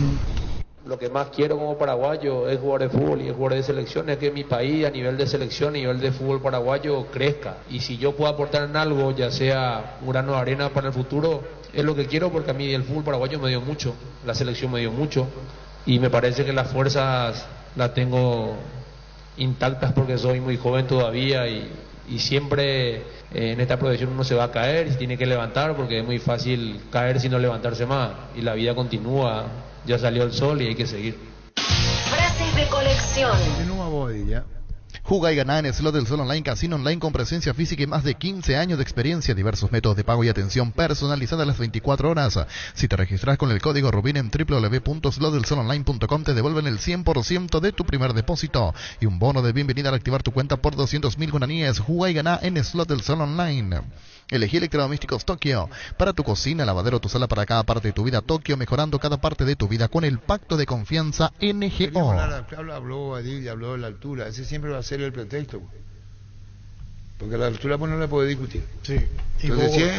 Lo que más quiero como paraguayo es jugar de fútbol y es jugar de selección, es que mi país a nivel de selección, a nivel de fútbol paraguayo crezca. Y si yo puedo aportar en algo, ya sea un grano de arena para el futuro, es lo que quiero, porque a mí el fútbol paraguayo me dio mucho, la selección me dio mucho, y me parece que las fuerzas las tengo intactas porque soy muy joven todavía y siempre en esta profesión uno se va a caer y se tiene que levantar, porque es muy fácil caer sin no levantarse más, y la vida continúa, ya salió el sol y hay que seguir. Frases de colección. Continúa Bobadilla. Juga y gana en Slot del Sol Online, casino online con presencia física y más de 15 años de experiencia, diversos métodos de pago y atención personalizada a las 24 horas. Si te registras con el código Rubin en www.slotdelsolonline.com, te devuelven el 100% de tu primer depósito y un bono de bienvenida al activar tu cuenta por 200.000 guaraníes. Juga y gana en Slot del Sol Online. Elegí electrodomésticos Tokio para tu cocina, lavadero, tu sala, para cada parte de tu vida. Tokio, mejorando cada parte de tu vida con el pacto de confianza NGO. Habló Bobadilla, habló de la altura, ese siempre va a ser el pretexto, porque la altura pues no la puede discutir. Sí. Y entonces,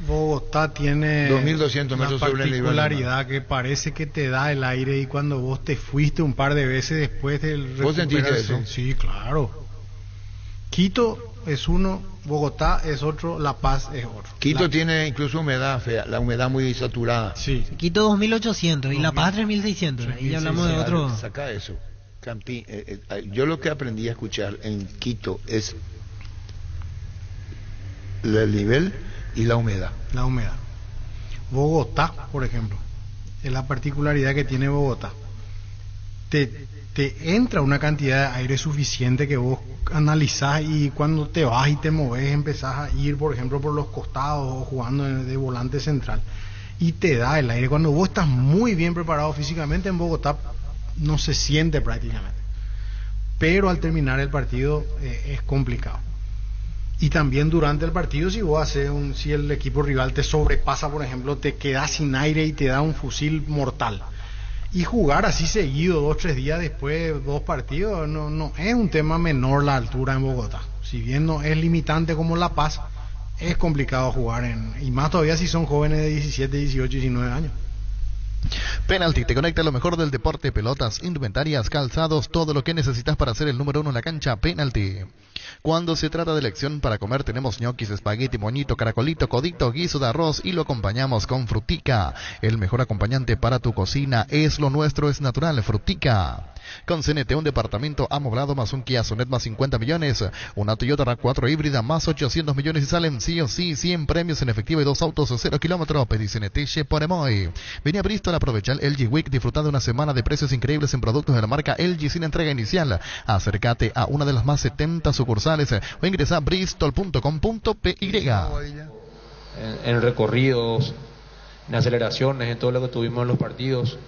Bogotá tiene 2.200 metros sobre el nivel del mar. Particularidad que parece que te da el aire, y cuando vos te fuiste un par de veces después del ¿Vos sentiste eso? Sí, claro. Quito es uno, Bogotá es otro, La Paz es otro. Quito tiene incluso humedad fea, la humedad muy saturada. Sí. Quito 2.800 y La Paz 3.600. Ahí ya hablamos de otro. Saca eso. Campi, yo lo que aprendí a escuchar en Quito es el nivel y la humedad. La humedad. Bogotá, por ejemplo, es la particularidad que tiene Bogotá. Te entra una cantidad de aire suficiente que vos analizás, y cuando te vas y te moves empezás a ir, por ejemplo, por los costados o jugando de volante central, y te da el aire. Cuando vos estás muy bien preparado físicamente en Bogotá, no se siente prácticamente, pero al terminar el partido es complicado. Y también durante el partido, si vos haces si el equipo rival te sobrepasa, por ejemplo, te quedas sin aire y te da un fusil mortal. Y jugar así seguido 2 o 3 días después, 2 partidos, no es un tema menor la altura en Bogotá. Si bien no es limitante como La Paz, es complicado jugar y más todavía si son jóvenes de 17, 18, 19 años. Penalty te conecta a lo mejor del deporte, pelotas, indumentarias, calzados, todo lo que necesitas para ser el número 1 en la cancha. Penalty. Cuando se trata de elección para comer tenemos ñoquis, espagueti, moñito, caracolito, codito, guiso de arroz y lo acompañamos con Frutica. El mejor acompañante para tu cocina es lo nuestro, es natural. Frutica. Con CNT, un departamento amoblado más un Kia Sonet más 50 millones, una Toyota RAV4 híbrida más 800 millones y salen sí o sí 100 premios en efectivo y 2 autos a 0 kilómetros. Pedí CNT Che por Emoy. Vení a Bristol a aprovechar el LG Week, disfruta de una semana de precios increíbles en productos de la marca LG sin entrega inicial. Acércate a una de las más 70 sucursales o ingresa a bristol.com.py. En recorridos, en aceleraciones, en todo lo que tuvimos en los partidos,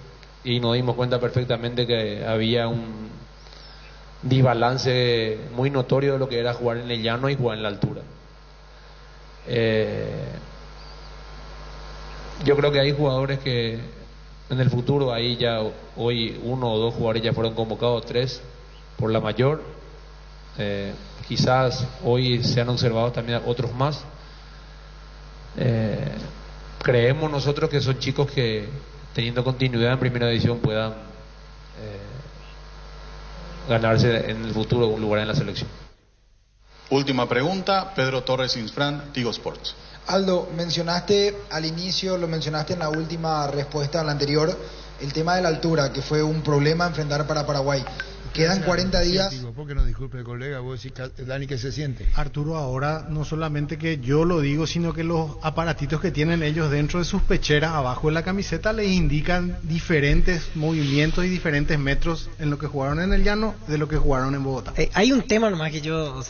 y nos dimos cuenta perfectamente que había un desbalance muy notorio de lo que era jugar en el llano y jugar en la altura. Yo creo que hay jugadores que en el futuro, ahí ya hoy 1 o 2 jugadores ya fueron convocados, 3 por la mayor, quizás hoy se han observado también otros más. Creemos nosotros que son chicos que, teniendo continuidad en primera división, puedan ganarse en el futuro un lugar en la selección. Última pregunta, Pedro Torres Insfran, Tigo Sports. Aldo, mencionaste al inicio, lo mencionaste en la última respuesta, en la anterior, el tema de la altura, que fue un problema enfrentar para Paraguay. Quedan 40 días. ¿Por qué no disculpe, colega? Vos decís, Dani, ¿qué se siente? Arturo, ahora no solamente que yo lo digo, sino que los aparatitos que tienen ellos dentro de sus pecheras, abajo de la camiseta, les indican diferentes movimientos y diferentes metros en lo que jugaron en el llano de lo que jugaron en Bogotá. Hay un tema nomás que yo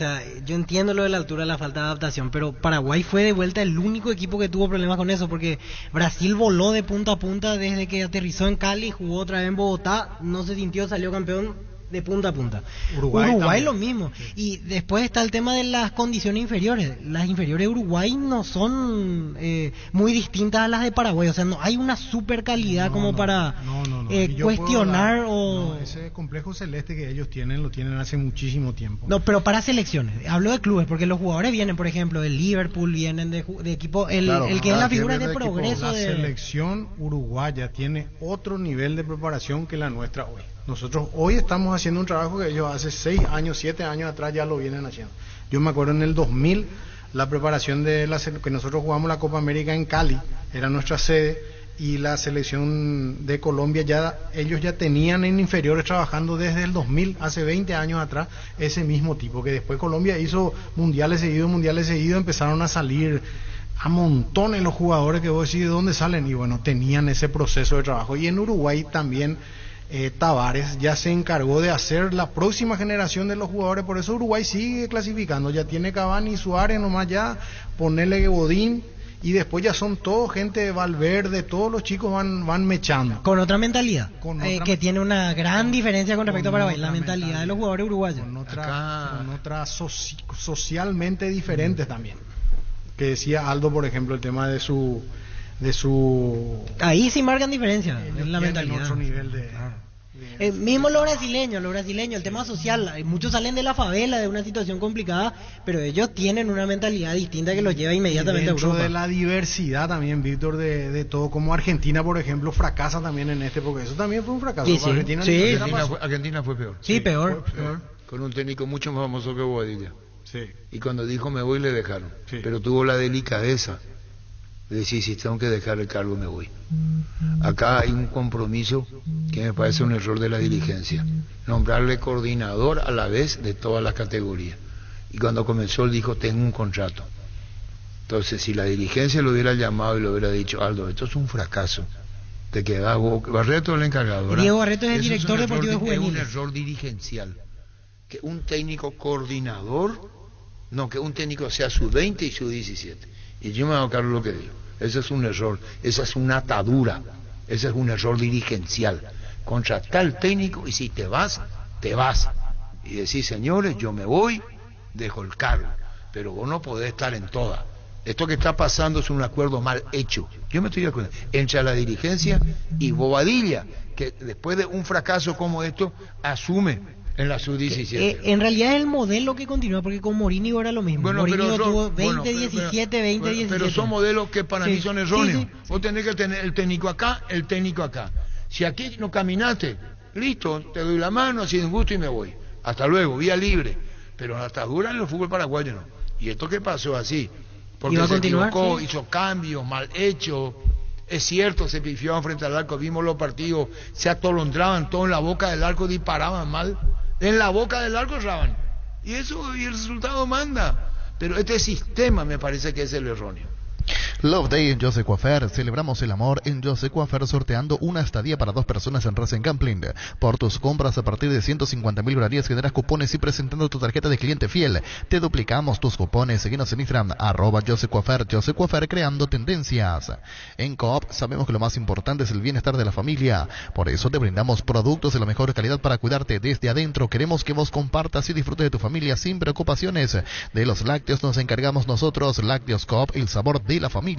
entiendo lo de la altura, la falta de adaptación, pero Paraguay fue de vuelta el único equipo que tuvo problemas con eso, porque Brasil voló de punta a punta desde que aterrizó en Cali, jugó otra vez en Bogotá, no se sintió, salió campeón de punta a punta. Uruguay lo mismo. Y después está el tema de las condiciones inferiores. Las inferiores de Uruguay no son muy distintas a las de Paraguay. O sea, no hay una super calidad para cuestionar ese complejo celeste que ellos tienen, lo tienen hace muchísimo tiempo. No, pero para selecciones. Hablo de clubes, porque los jugadores vienen, por ejemplo, del Liverpool, vienen de equipo, el que es la figura de progreso. La selección uruguaya tiene otro nivel de preparación que la nuestra hoy. Nosotros hoy estamos haciendo un trabajo que ellos hace 6 años, 7 años atrás ya lo vienen haciendo. Yo me acuerdo en el 2000, la preparación de que nosotros jugamos la Copa América en Cali, era nuestra sede, y la selección de Colombia ellos ya tenían en inferiores trabajando desde el 2000, hace 20 años atrás, ese mismo tipo, que después Colombia hizo mundiales seguidos, empezaron a salir a montones los jugadores que vos decís de dónde salen, y bueno, tenían ese proceso de trabajo. Y en Uruguay también Tavares ya se encargó de hacer la próxima generación de los jugadores, por eso Uruguay sigue clasificando, ya tiene Cavani y Suárez, nomás ya ponerle Godín, y después ya son todos gente de Valverde, todos los chicos van mechando. Con otra mentalidad, que tiene una gran diferencia con respecto a Paraguay, la mentalidad de los jugadores uruguayos. Con otra socialmente diferentes también. Que decía Aldo, por ejemplo, el tema de su ahí sí marcan diferencia en la mentalidad. Otro nivel mismo los brasileños, el tema social, muchos salen de la favela, de una situación complicada, pero ellos tienen una mentalidad distinta que los lleva inmediatamente a Europa. Dentro de la diversidad también, Víctor, de todo, como Argentina, por ejemplo, fracasa también en porque eso también fue un fracaso. Argentina fue peor. Sí, peor. Con un técnico mucho más famoso que Bobadilla. Sí. Y cuando dijo me voy, le dejaron. Sí. Pero tuvo la delicadeza de decir, si tengo que dejar el cargo, me voy. Acá hay un compromiso que me parece un error de la dirigencia. Nombrarle coordinador a la vez de todas las categorías. Y cuando comenzó, él dijo, tengo un contrato. Entonces, si la dirigencia lo hubiera llamado y lo hubiera dicho, Aldo, esto es un fracaso, te quedás vos. Barreto es el encargado, ¿verdad? Diego Barreto es el director deportivo de juveniles. Es un error dirigencial. Que un técnico coordinador, no, que un técnico sea su 20 y su 17. Y yo me hago cargo de lo que digo. Ese es un error, esa es una atadura, ese es un error dirigencial. Contratar al técnico y si te vas, te vas. Y decís, señores, yo me voy, dejo el cargo. Pero vos no podés estar en todas. Esto que está pasando es un acuerdo mal hecho. Yo me estoy de acuerdo. Entre la dirigencia y Bobadilla, que después de un fracaso como esto, asume En la sub-17. En realidad es el modelo que continúa, porque con Mourinho era lo mismo. Bueno, Mourinho tuvo 20, bueno, 17, 20, 17. Pero son modelos que para mí son erróneos. Sí. Vos tenés que tener el técnico acá, el técnico acá. Si aquí no caminaste, listo, te doy la mano, así de un gusto y me voy. Hasta luego, vía libre. Pero la atadura en el fútbol paraguayo no. ¿Y esto qué pasó así? Porque se equivocó, hizo cambios, mal hechos. Es cierto, se pifiaban frente al arco, vimos los partidos, se atolondraban todo en la boca del arco, disparaban mal. En la boca del arco erraban. Y eso, y el resultado manda. Pero este sistema me parece que es el erróneo. Love Day en Jose Coafer. Celebramos el amor en Jose Coafer sorteando una estadía para 2 personas en Racing Gambling. Por tus compras a partir de 150.000 guaraníes generas cupones y presentando tu tarjeta de cliente fiel. Te duplicamos tus cupones. Seguinos en Instagram, @Jose Coafer. Jose Coafer, creando tendencias. En Coop sabemos que lo más importante es el bienestar de la familia. Por eso te brindamos productos de la mejor calidad para cuidarte desde adentro. Queremos que vos compartas y disfrutes de tu familia sin preocupaciones. De los lácteos nos encargamos nosotros. Lácteos Coop, el sabor de la familia.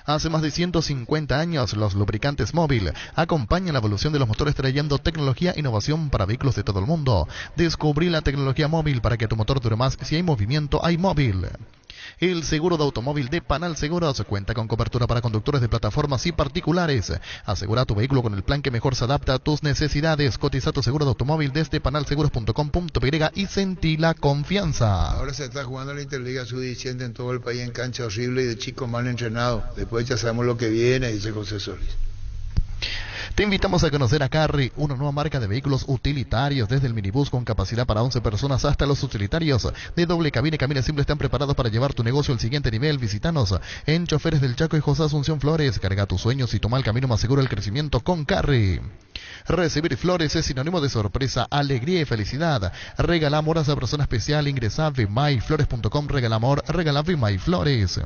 Hace más de 150 años, los lubricantes Móvil acompañan la evolución de los motores trayendo tecnología e innovación para vehículos de todo el mundo. Descubrí la tecnología Móvil para que tu motor dure más. Si hay movimiento, hay Móvil. El seguro de automóvil de Panal Seguros cuenta con cobertura para conductores de plataformas y particulares. Asegura tu vehículo con el plan que mejor se adapta a tus necesidades. Cotiza tu seguro de automóvil desde panalseguros.com.py y sentí la confianza. Ahora se está jugando la Interliga Sub-17 en todo el país en cancha horrible y de chicos mal entrenados. Después ya sabemos lo que viene, dice José Solís. Te invitamos a conocer a Carry, una nueva marca de vehículos utilitarios, desde el minibús con capacidad para 11 personas hasta los utilitarios de doble cabina y cabina simple están preparados para llevar tu negocio al siguiente nivel. Visítanos en Choferes del Chaco y José Asunción Flores. Carga tus sueños y toma el camino más seguro al crecimiento con Carry. Recibir flores es sinónimo de sorpresa, alegría y felicidad. Regala amor a esa persona especial. Ingresa a vmayflores.com. Regala amor, regala Vimay Flores.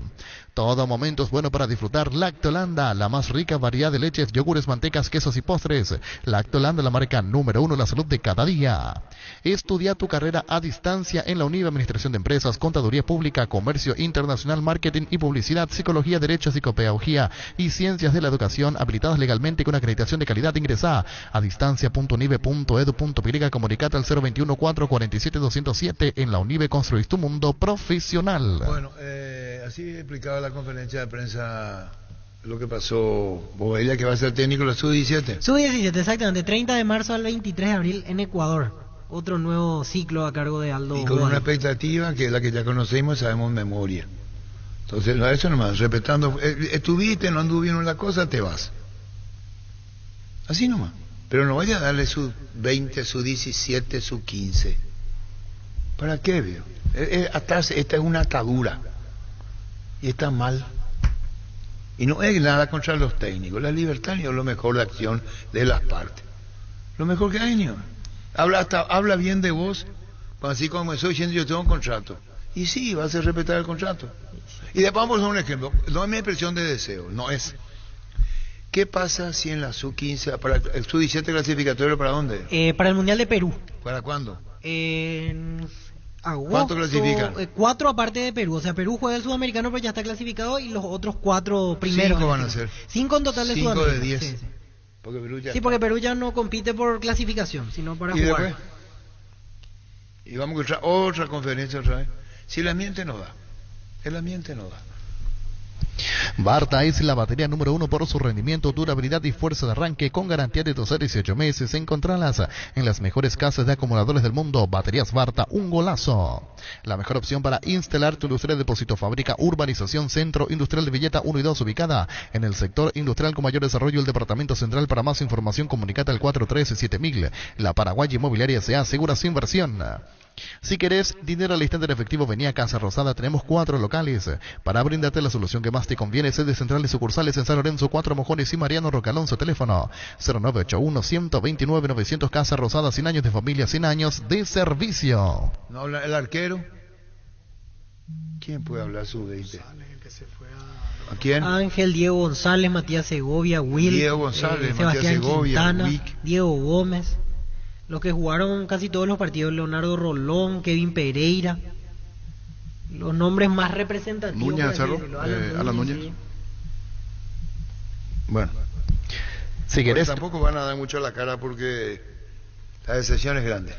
Todo momento es bueno para disfrutar Lactolanda, la más rica variedad de leches, yogures, mantecas, quesos y postres. Lactolanda, la marca número 1 en la salud de cada día. Estudia tu carrera a distancia en la UNIV, Administración de Empresas, Contaduría Pública, Comercio Internacional, Marketing y Publicidad, Psicología, Derecho, Psicopedagogía y Ciencias de la Educación, habilitadas legalmente con acreditación de calidad. Ingresa a distancia.unive.edu.py, comunicate al 021-447-207. En la UNIVE construís tu mundo profesional. Bueno, así explicaba la conferencia de prensa lo que pasó Bobella, que va a ser técnico de la Sub-17. Sub-17, exactamente, 30 de marzo al 23 de abril en Ecuador. Otro nuevo ciclo a cargo de Aldo. Y con una expectativa que es la que ya conocemos, sabemos memoria. Entonces, eso nomás, respetando, estuviste, no anduvo bien la cosa, te vas. Así nomás. Pero no vaya a darle su 20, su 17, su 15. ¿Para qué, veo? Esta es una atadura. Y está mal. Y no es nada contra los técnicos. La libertad es lo mejor de acción de las partes. Lo mejor que hay, ¿no? Habla bien de vos, así como estoy diciendo, yo tengo un contrato. Y sí, vas a respetar el contrato. Y después vamos a un ejemplo. No es mi expresión de deseo, no es. ¿Qué pasa si en la Sub-15, para el Sub-17 clasificatorio, para dónde? Para el Mundial de Perú. ¿Para cuándo? En agosto. ¿Cuánto clasifican? 4 aparte de Perú. O sea, Perú juega el sudamericano, pero ya está clasificado, y los otros 4 primeros. 5 van a ser. 5 en total de 5 Sudamérica. de 10. Sí, sí. Porque Perú ya porque Perú ya no compite por clasificación, sino para ¿Y jugar. Después? Y vamos a encontrar otra conferencia otra vez. Si el ambiente no da. El ambiente no da. Barta es la batería número 1 por su rendimiento, durabilidad y fuerza de arranque con garantía de 12 a 18 meses. Encontralas en las mejores casas de acumuladores del mundo. Baterías Barta, un golazo. La mejor opción para instalar tu industria de depósito. Fábrica Urbanización Centro Industrial de Villeta 1 y 2, ubicada en el sector industrial con mayor desarrollo, el Departamento Central. Para más información, comunicate al 413-7000. La Paraguaya Inmobiliaria se asegura su inversión. Si querés dinero al instante en efectivo, vení a Casa Rosada. Tenemos 4 locales para brindarte la solución que más te conviene. Sede central y sucursales en San Lorenzo, 4 Mojones y Mariano Rocalonso. Teléfono 0981-129-900. Casa Rosada, 100 años de familia, 100 años de servicio. ¿No habla el arquero? ¿Quién puede hablar sub-20? ¿A quién? Ángel, Diego González, Matías Segovia, Will, Diego González, Sebastián Matías Segovia, Quintana, Wick. Diego Gómez. Los que jugaron casi todos los partidos: Leonardo Rolón, Kevin Pereira. Los nombres más representativos. Núñez, Cerro, Alan Núñez. Sí. Bueno, si querés, tampoco van a dar mucho a la cara porque La decepción es grande.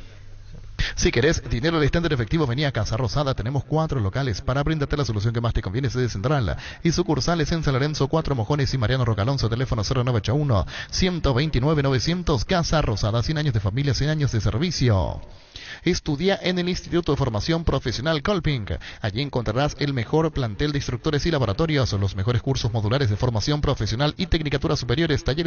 Si querés dinero al instante en efectivo, vení a Casa Rosada. Tenemos 4 locales para brindarte la solución que más te conviene. Sede central y sucursales en San Lorenzo, 4 Mojones y Mariano Rocalonso. Teléfono 0981-129-900. Casa Rosada, 100 años de familia, 100 años de servicio. Estudia en el Instituto de Formación Profesional Colping. Allí encontrarás el mejor plantel de instructores y laboratorios, los mejores cursos modulares de formación profesional y tecnicaturas superiores, talleres